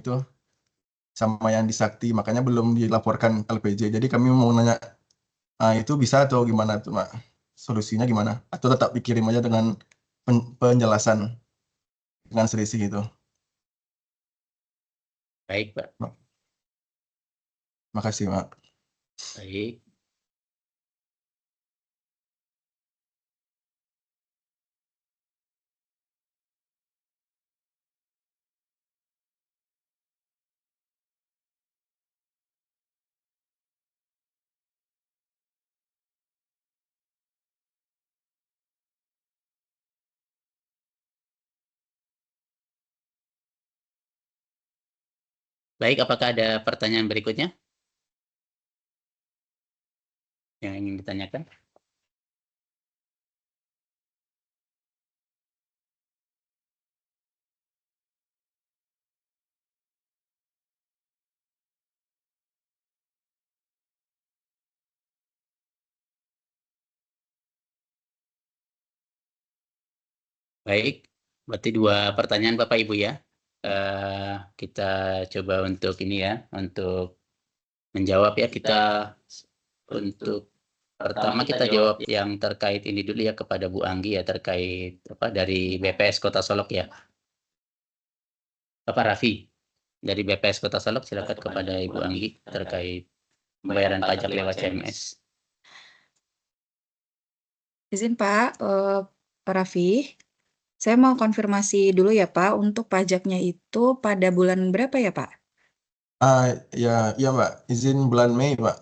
yang di Sakti, makanya belum dilaporkan LPJ. Jadi kami mau nanya, itu bisa atau gimana tuh Pak? Solusinya gimana? Atau tetap dikirim aja dengan penjelasan dengan selisih itu? Baik Pak. Makasih Pak. Baik. Baik, apakah ada pertanyaan berikutnya yang ingin ditanyakan? Baik, berarti 2 pertanyaan Bapak Ibu ya. Kita coba untuk ini ya, untuk menjawab ya. Kita untuk pertama kita jawab yang terkait ini dulu ya, kepada Bu Anggi ya, terkait dari BPS Kota Solok ya. Bapak Raffi dari BPS Kota Solok, silakan kepada Ibu Anggi terkait pembayaran pajak lewat CMS. Izin Pak, Pak Raffi, saya mau konfirmasi dulu ya Pak, untuk pajaknya itu pada bulan berapa ya Pak? Iya Mbak, izin bulan Mei Pak.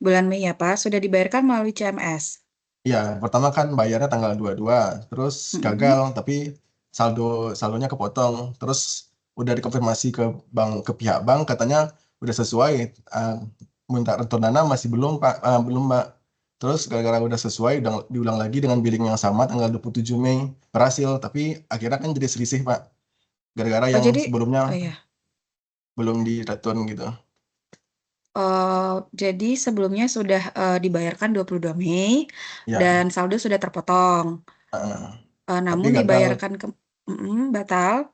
Bulan Mei ya Pak, sudah dibayarkan melalui CMS? Iya, pertama kan bayarnya tanggal 22, terus gagal, tapi saldonya kepotong. Terus udah dikonfirmasi ke pihak bank, katanya udah sesuai, minta return dana masih belum Pak, belum Mbak. Terus gara-gara udah sesuai diulang lagi dengan billing yang sama tanggal 27 Mei berhasil, tapi akhirnya kan jadi selisih Pak. Gara-gara Oh yang jadi, oh sebelumnya iya. belum di return gitu. Jadi sebelumnya sudah dibayarkan 22 Mei Ya, dan saldo sudah terpotong. tapi Namun gagal. dibayarkan batal.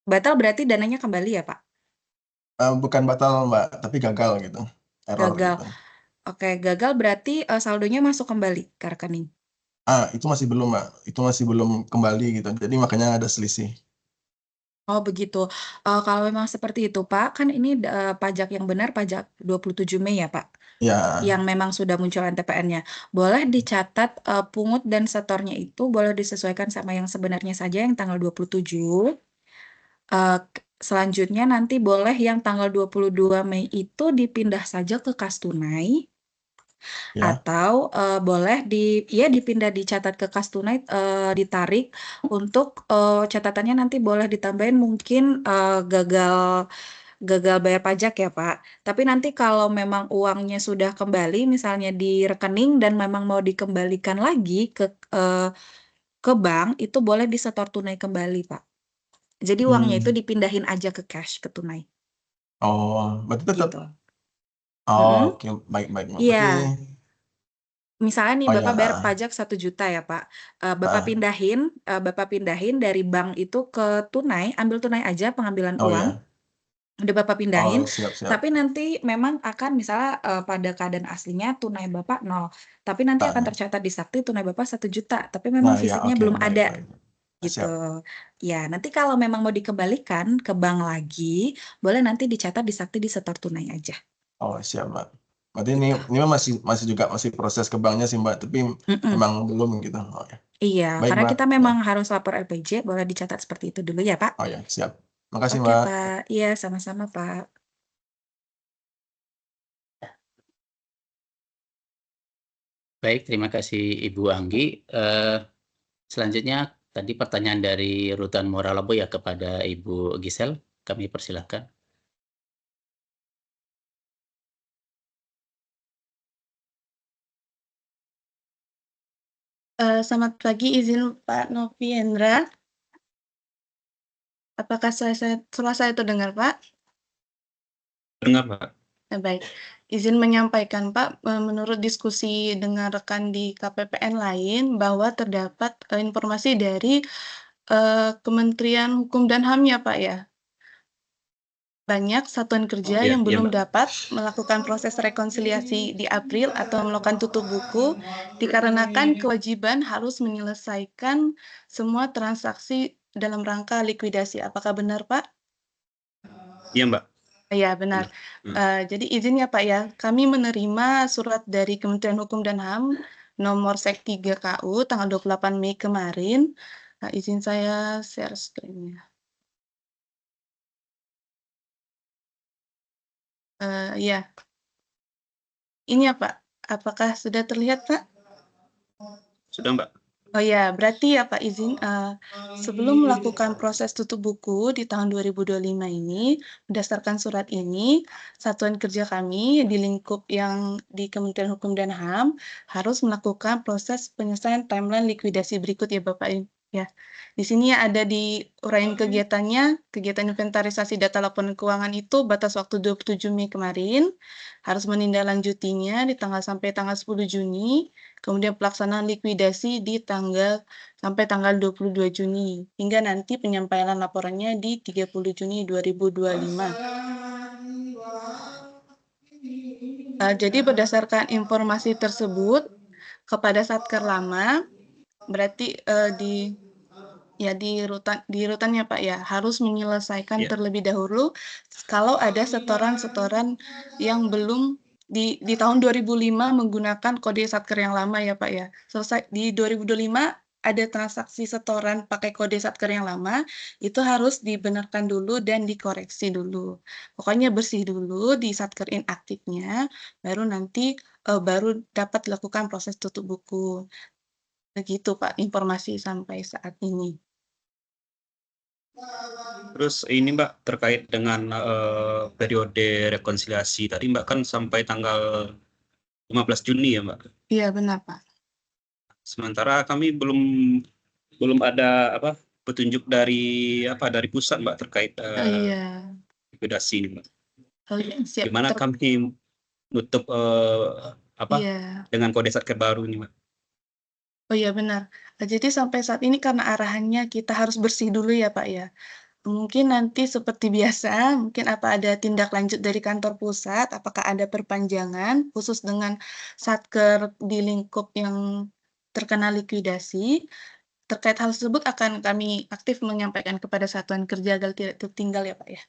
Batal berarti dananya kembali ya, Pak? Bukan batal Mbak, tapi gagal gitu. Error Gagal. gitu. Oke, gagal berarti saldonya masuk kembali ke rekening. Itu masih belum Mbak, itu masih belum kembali gitu. Jadi makanya ada selisih. Oh begitu. Kalau memang seperti itu Pak, kan ini pajak yang benar pajak 27 Mei ya Pak, Ya, yang memang sudah muncul NTPN-nya. Boleh dicatat pungut dan setornya itu boleh disesuaikan sama yang sebenarnya saja yang tanggal 27. Selanjutnya nanti boleh yang tanggal 22 Mei itu dipindah saja ke kas tunai. ya. Atau boleh dipindah dicatat ke kas tunai, ditarik untuk catatannya nanti boleh ditambahin mungkin gagal bayar pajak ya Pak. Tapi nanti kalau memang uangnya sudah kembali misalnya di rekening dan memang mau dikembalikan lagi ke bank itu boleh disetor tunai kembali Pak. Jadi uangnya itu dipindahin aja ke cash, ke tunai Berarti tetap. gitu. Oke, baik. Iya. Berarti, Misalnya nih Bapak ya. bayar pajak 1 juta ya Pak. Bapak pindahin dari bank itu ke tunai, ambil tunai aja pengambilan Oh uang. ya. Udah Bapak pindahin, Siap. tapi nanti memang akan misalnya pada keadaan aslinya tunai Bapak 0, tapi nanti akan tercatat di Sakti tunai Bapak 1 juta, tapi memang Nah, ya, fisiknya oke, belum baik. ada Siap. gitu. Ya, nanti kalau memang mau dikembalikan ke bank lagi, boleh nanti dicatat di Sakti disetor tunai aja. Siap Mbak. Berarti ini masih juga masih proses ke banknya sih Mbak, tapi memang belum gitu. Ya. Iya, Baik karena Mbak. kita memang harus lapor LPJ, boleh dicatat seperti itu dulu ya Pak. Ya, siap. Makasih Oke Mbak. Pak, iya sama-sama Pak. Baik, terima kasih Ibu Anggi. Selanjutnya tadi pertanyaan dari Rutan Moralabo ya kepada Ibu Gisel. Kami persilahkan. Selamat pagi, izin Pak Novi Hendra. Apakah suara saya terdengar, Pak? Dengar Pak. Baik, izin menyampaikan Pak, menurut diskusi dengan rekan di KPPN lain bahwa terdapat informasi dari Kementerian Hukum dan HAM ya Pak ya. Banyak satuan kerja Iya, yang iya, belum Mbak. dapat melakukan proses rekonsiliasi di April atau melakukan tutup buku dikarenakan kewajiban harus menyelesaikan semua transaksi dalam rangka likuidasi. Apakah benar Pak? Iya Mbak. Ya, benar. Jadi izin ya Pak ya, kami menerima surat dari Kementerian Hukum dan HAM nomor Sek 3 KU tanggal 28 Mei kemarin. Nah, izin saya share screen-nya. Ya, ini ya Pak, apakah sudah terlihat Pak? Sudah Mbak. Oh ya, berarti ya Pak izin, sebelum melakukan proses tutup buku di tahun 2025 ini, berdasarkan surat ini, satuan kerja kami di lingkup yang di Kementerian Hukum dan HAM harus melakukan proses penyelesaian timeline likuidasi berikut ya Bapak ya. Di sini ada di uraian kegiatannya, kegiatan inventarisasi data laporan keuangan itu batas waktu 27 Mei kemarin, harus menindaklanjutinya di sampai tanggal 10 Juni, kemudian pelaksanaan likuidasi di sampai tanggal 22 Juni, hingga nanti penyampaian laporannya di 30 Juni 2025. Jadi berdasarkan informasi tersebut, kepada Satker Lama, berarti di rutannya Pak ya, harus menyelesaikan terlebih dahulu kalau ada setoran-setoran yang belum di tahun 2005 menggunakan kode Satker yang lama ya Pak ya. Selesai di 2025 ada transaksi setoran pakai kode Satker yang lama, itu harus dibenarkan dulu dan dikoreksi dulu. Pokoknya bersih dulu di Satker inaktifnya, baru nanti baru dapat dilakukan proses tutup buku. Begitu Pak informasi sampai saat ini. Terus ini Mbak terkait dengan periode rekonsiliasi tadi Mbak kan sampai tanggal 15 Juni ya Mbak. Iya, benar, Pak. Sementara kami belum ada petunjuk dari pusat Mbak terkait Iya. likuidasi ini Mbak. Oh, iya, siap. Gimana kami nutup Iya. dengan kode satker baru ini Mbak. Oh iya, benar. Jadi sampai saat ini karena arahannya kita harus bersih dulu ya, Pak, ya. Mungkin nanti seperti biasa, mungkin apa ada tindak lanjut dari kantor pusat, apakah ada perpanjangan khusus dengan satker di lingkup yang terkena likuidasi. Terkait hal tersebut akan kami aktif menyampaikan kepada satuan kerja agar tidak tertinggal ya, Pak, ya.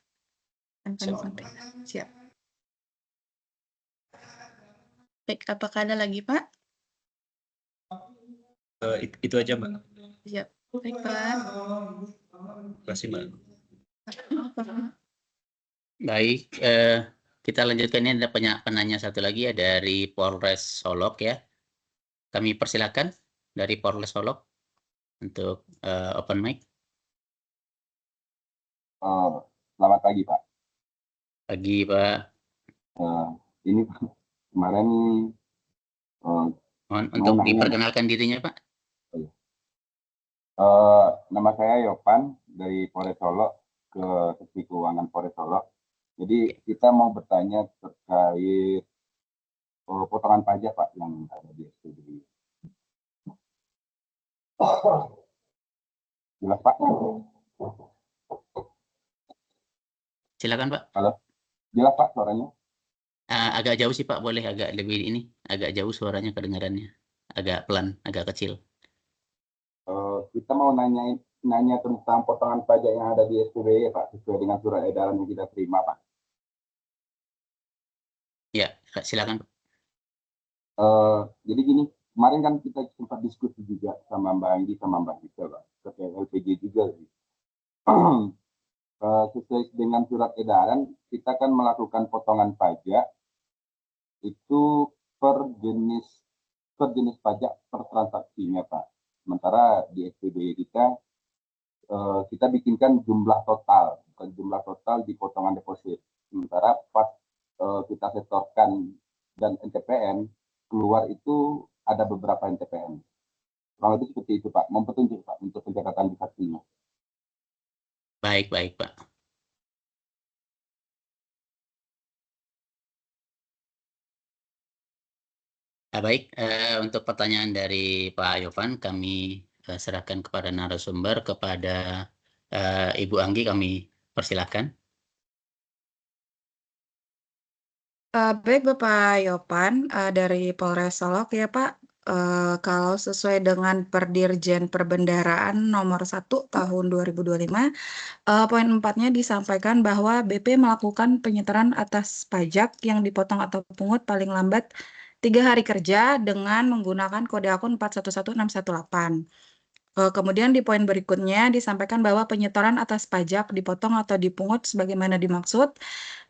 Akan kami sampaikan. Siap. Baik, apakah ada lagi, Pak? Itu aja Mbak. Siap. Baik, Pak. Terima kasih Mbak. Baik, kita lanjutkan. Ini ada penanya satu lagi ya dari Polres Solok ya. Kami persilakan dari Polres Solok untuk open mic. Selamat pagi Pak. Pagi Pak. Ini kemarin Mohon untuk diperkenalkan dirinya Pak. Nama saya Yopan dari Polres Solok ke Seksi Keuangan Polres Solok. Jadi kita mau bertanya terkait potongan pajak Pak yang ada di SPBY. Jelas Pak? Silakan Pak. Halo, jelas Pak suaranya? Agak jauh sih Pak, boleh agak lebih ini, agak jauh suaranya kedengarannya, agak pelan, agak kecil. Kita mau nanya tentang potongan pajak yang ada di SPBY Pak, sesuai dengan surat edaran yang kita terima Pak. Ya, silakan Pak. Jadi gini, kemarin kan kita sempat diskusi juga sama Mbak Anggi sama Mbak Gita Pak, terkait LPG juga sih. Sesuai dengan surat edaran, kita kan melakukan potongan pajak itu per jenis pajak per transaksinya Pak. Sementara di SPBY kita bikinkan jumlah total, bukan jumlah total di potongan deposit. Sementara pas kita setorkan dan NTPN keluar itu ada beberapa NTPN. Kurang lebih seperti itu Pak. Mohon petunjuk Pak untuk pencatatan di saksinya. Baik Pak. Baik, untuk pertanyaan dari Pak Yovan kami serahkan kepada narasumber, kepada Ibu Anggi kami persilahkan. Baik Bapak Yopan dari Polres Solok ya Pak. Kalau sesuai dengan Perdirjen Perbendaharaan nomor 1 tahun 2025, poin 4-nya disampaikan bahwa BP melakukan penyetoran atas pajak yang dipotong atau pungut paling lambat 3 hari kerja dengan menggunakan kode akun 411618. Kemudian di poin berikutnya disampaikan bahwa penyetoran atas pajak dipotong atau dipungut sebagaimana dimaksud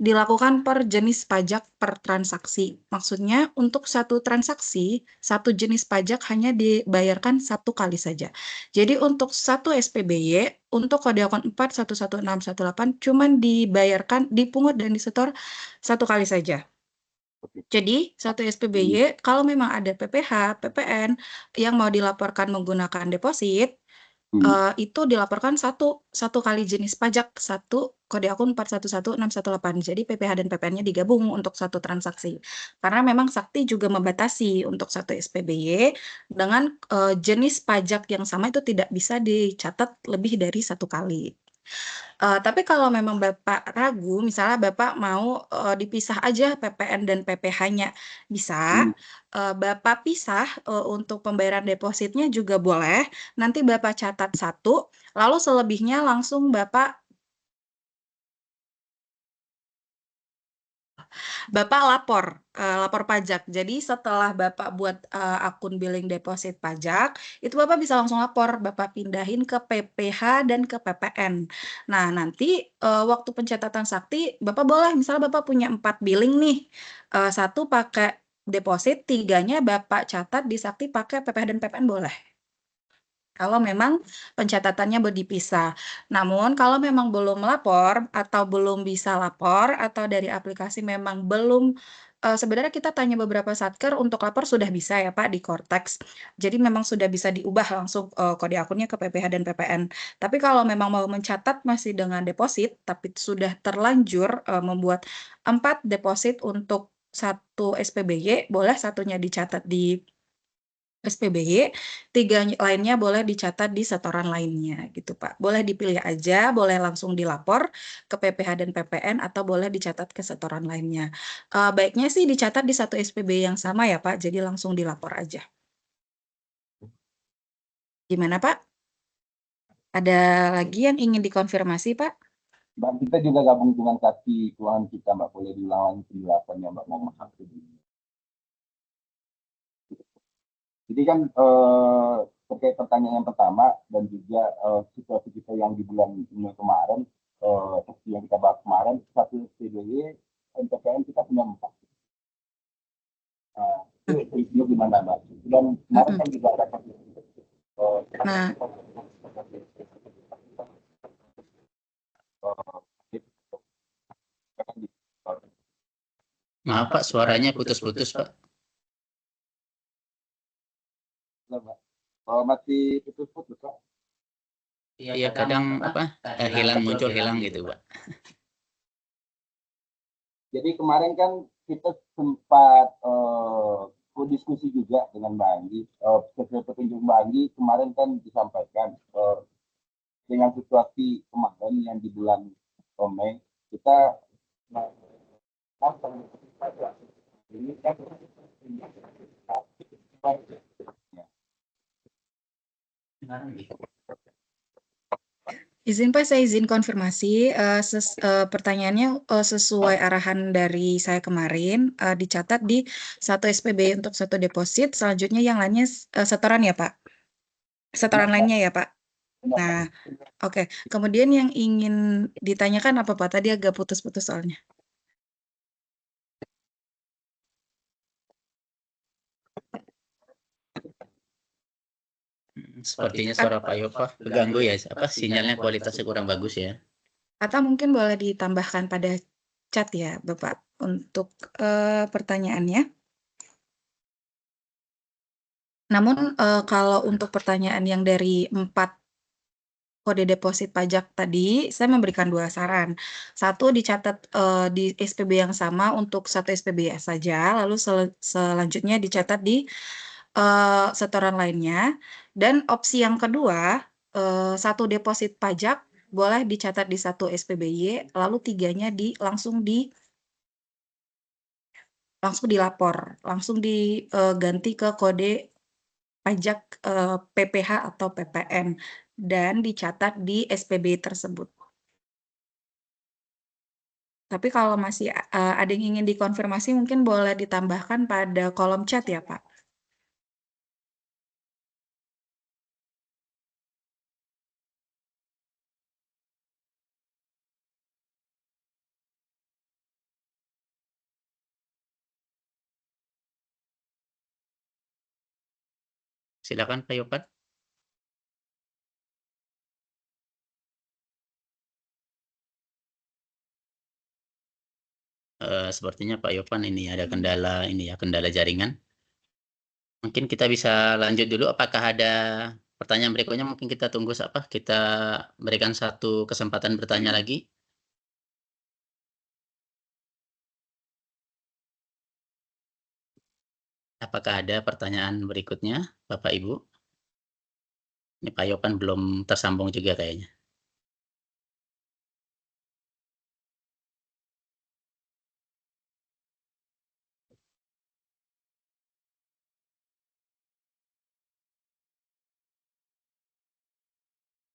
dilakukan per jenis pajak per transaksi. Maksudnya untuk satu transaksi, satu jenis pajak hanya dibayarkan 1 kali saja. Jadi untuk satu SPBY, untuk kode akun 411618 cuman dipungut dan disetor 1 kali saja. Jadi, satu SPBY kalau memang ada PPH, PPN yang mau dilaporkan menggunakan deposit, itu dilaporkan satu kali jenis pajak, satu kode akun 411618. Jadi PPH dan PPN-nya digabung untuk satu transaksi. Karena memang Sakti juga membatasi untuk satu SPBY dengan jenis pajak yang sama itu tidak bisa dicatat lebih dari 1 kali. Tapi kalau memang Bapak ragu, misalnya Bapak mau dipisah aja PPN dan PPH-nya, bisa. Bapak pisah untuk pembayaran depositnya juga boleh. Nanti Bapak catat 1, lalu selebihnya langsung Bapak lapor pajak. Jadi setelah Bapak buat akun billing deposit pajak, itu Bapak bisa langsung lapor, Bapak pindahin ke PPH dan ke PPN. Nah, nanti waktu pencatatan Sakti, Bapak boleh, misalnya Bapak punya 4 billing nih, 1 pakai deposit, 3-nya Bapak catat di Sakti pakai PPH dan PPN boleh. kalau memang pencatatannya dipisah. Namun kalau memang belum melapor atau belum bisa lapor atau dari aplikasi memang belum sebenarnya kita tanya beberapa satker untuk lapor sudah bisa ya Pak di Cortex. Jadi memang sudah bisa diubah langsung kode akunnya ke PPH dan PPN. Tapi kalau memang mau mencatat masih dengan deposit tapi sudah terlanjur membuat 4 deposit untuk satu SPBY, boleh satunya dicatat di SPBY, 3 lainnya boleh dicatat di setoran lainnya gitu Pak. Boleh dipilih aja, boleh langsung dilapor ke PPH dan PPN atau boleh dicatat ke setoran lainnya. Baiknya sih dicatat di satu SPBY yang sama ya Pak, jadi langsung dilapor aja. Gimana Pak? Ada lagi yang ingin dikonfirmasi Pak? Mbak, kita juga gabung dengan Kaki Keuangan kita, Mbak. Boleh diulang lagi penjelasannya, Mbak, nomor 1. Jadi kan terkait pertanyaan yang pertama dan juga situasi kita yang di bulan Juni kemarin, seperti yang kita bahas kemarin, satu SPBY, NPPN kita punya 4. Itu gimana, Mbak? Dan kemarin kan juga ada Nah, Maaf Pak, suaranya putus-putus Pak. masih putus-putus, Pak. Iya kadang hilang muncul hilang gitu Pak. Jadi kemarin kan kita sempat berdiskusi juga dengan Mbak Anggi. Sesuai petunjuk Mbak Anggi kemarin kan disampaikan dengan situasi kemarin yang di bulan Mei kita ini kan izin Pak, saya izin konfirmasi. Pertanyaannya sesuai arahan dari saya kemarin, dicatat di satu SPBY untuk satu deposit, selanjutnya yang lainnya setoran ya Pak? Setoran lainnya ya Pak? Nah, oke. Kemudian yang ingin ditanyakan apa Pak? Tadi agak putus-putus soalnya. Sepertinya suara Pak Yopa keganggu ya, sinyalnya kualitasnya kurang bagus ya. Atau mungkin boleh ditambahkan pada chat ya Bapak untuk pertanyaannya. Namun kalau untuk pertanyaan yang dari 4 kode deposit pajak tadi, saya memberikan 2 saran. 1 dicatat di SPB yang sama untuk satu SPB saja, lalu selanjutnya dicatat di setoran lainnya. Dan opsi yang kedua, 1 deposit pajak boleh dicatat di satu SPBY, lalu 3-nya langsung dilapor, langsung diganti ke kode pajak PPH atau PPN dan dicatat di SPB tersebut. Tapi kalau masih ada yang ingin dikonfirmasi mungkin boleh ditambahkan pada kolom chat ya Pak. Silakan Pak Yopan. Sepertinya Pak Yopan ini ada kendala jaringan. Mungkin kita bisa lanjut dulu. Apakah ada pertanyaan berikutnya? Mungkin kita tunggu kita berikan satu kesempatan bertanya lagi. Apakah ada pertanyaan berikutnya, Bapak Ibu? Ini Pak Yopan belum tersambung juga kayaknya.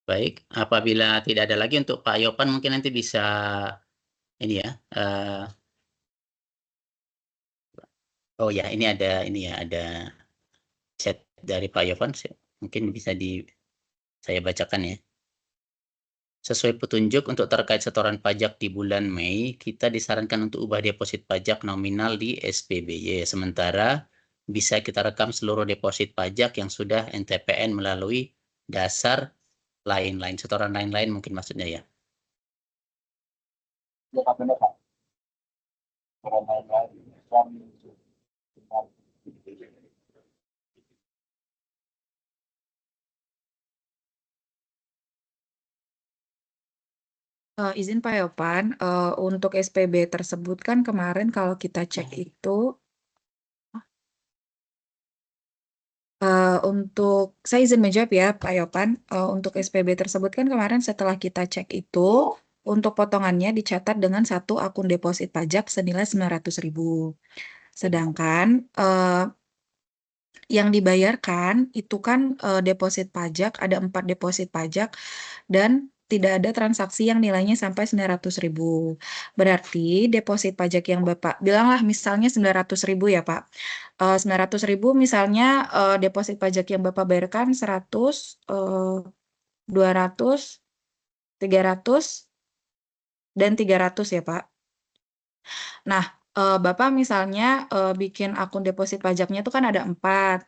Baik, apabila tidak ada lagi untuk Pak Yopan mungkin nanti bisa ini ya. Oh ya, ini ada chat dari Pak Yopan, mungkin bisa saya bacakan ya. Sesuai petunjuk untuk terkait setoran pajak di bulan Mei, kita disarankan untuk ubah deposit pajak nominal di SPBY. Sementara bisa kita rekam seluruh deposit pajak yang sudah NTPN melalui dasar lain-lain, setoran lain-lain mungkin maksudnya ya. Ya, Pak, benar, Pak. Setoran lain-lain kan Izin Pak Yopan, untuk SPB tersebut kan kemarin kalau kita cek itu untuk saya izin menjawab ya Pak Yopan, untuk SPB tersebut kan kemarin setelah kita cek itu untuk potongannya dicatat dengan satu akun deposit pajak senilai 900.000. Sedangkan yang dibayarkan itu kan deposit pajak, ada 4 deposit pajak dan tidak ada transaksi yang nilainya sampai 900.000. Berarti deposit pajak yang Bapak bilanglah misalnya 900.000 ya Pak. 900.000 misalnya deposit pajak yang Bapak bayarkan 100, 200, 300, dan 300 ya Pak. Nah, Bapak misalnya bikin akun deposit pajaknya itu kan ada 4,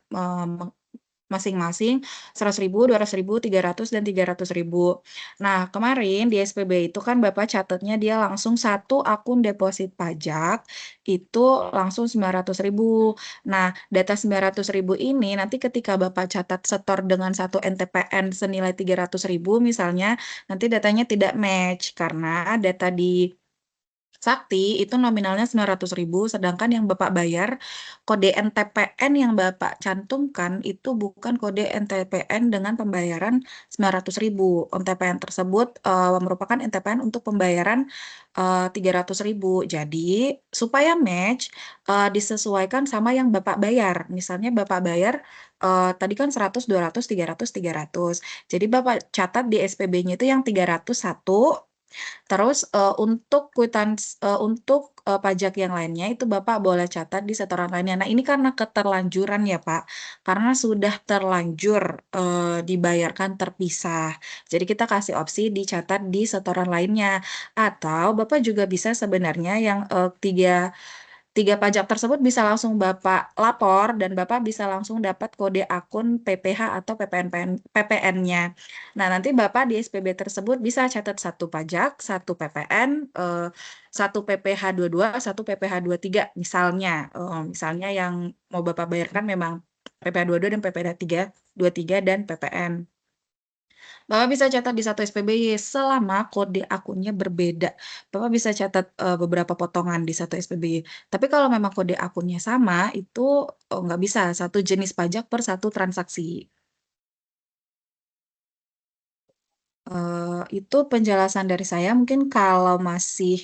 masing-masing 100.000, 200.000, 300, dan 300.000. Nah, kemarin di SPB itu kan Bapak catatnya dia langsung satu akun deposit pajak itu langsung 900.000. Nah, data 900.000 ini nanti ketika Bapak catat setor dengan satu NTPN senilai 300.000 misalnya, nanti datanya tidak match karena data di Sakti itu nominalnya 900.000, sedangkan yang Bapak bayar kode NTPN yang Bapak cantumkan itu bukan kode NTPN dengan pembayaran 900.000. NTPN tersebut merupakan NTPN untuk pembayaran 300.000. Jadi supaya match disesuaikan sama yang Bapak bayar. Misalnya Bapak bayar tadi kan 100, 200, 300, 300. Jadi Bapak catat di SPB-nya itu yang 301. Terus untuk untuk pajak yang lainnya itu Bapak boleh catat di setoran lainnya. Nah, ini karena keterlanjuran ya, Pak. Karena sudah terlanjur dibayarkan terpisah. Jadi kita kasih opsi dicatat di setoran lainnya. Atau Bapak juga bisa sebenarnya yang tiga pajak tersebut bisa langsung Bapak lapor dan Bapak bisa langsung dapat kode akun PPH atau PPN-nya. Nah, nanti Bapak di SPB tersebut bisa catat satu pajak, satu PPN, satu PPH 22, satu PPH 23 misalnya. Misalnya yang mau Bapak bayarkan memang PPH 22 dan PPH 23 dan PPN. Bapak bisa catat di satu SPBY selama kode akunnya berbeda. Bapak bisa catat beberapa potongan di satu SPBY. Tapi kalau memang kode akunnya sama, itu nggak bisa satu jenis pajak per satu transaksi. Itu penjelasan dari saya. Mungkin kalau masih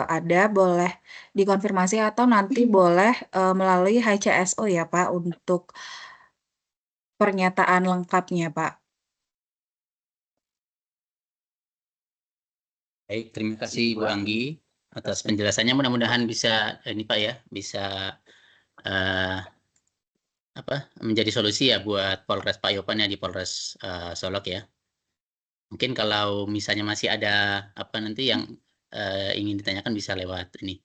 ada boleh dikonfirmasi atau nanti boleh melalui HCSO ya Pak untuk pernyataan lengkapnya Pak. Baik, terima kasih Bu Anggi atas penjelasannya. Mudah-mudahan bisa ini Pak ya, bisa menjadi solusi ya buat Polres Pak Yopan ya di Polres Solok ya. Mungkin kalau misalnya masih ada nanti yang ingin ditanyakan bisa lewat ini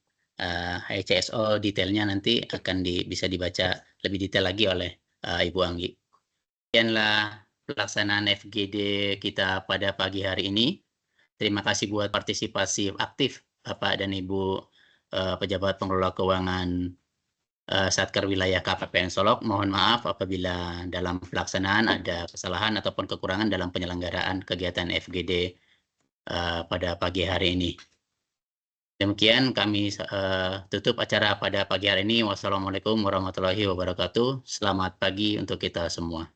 HCSO, detailnya nanti akan bisa dibaca lebih detail lagi oleh Ibu Anggi. Sekianlah pelaksanaan FGD kita pada pagi hari ini. Terima kasih buat partisipasi aktif Bapak dan Ibu pejabat pengelola keuangan Satker Wilayah KPPN Solok. Mohon maaf apabila dalam pelaksanaan ada kesalahan ataupun kekurangan dalam penyelenggaraan kegiatan FGD pada pagi hari ini. Demikian kami tutup acara pada pagi hari ini. Wassalamualaikum warahmatullahi wabarakatuh. Selamat pagi untuk kita semua.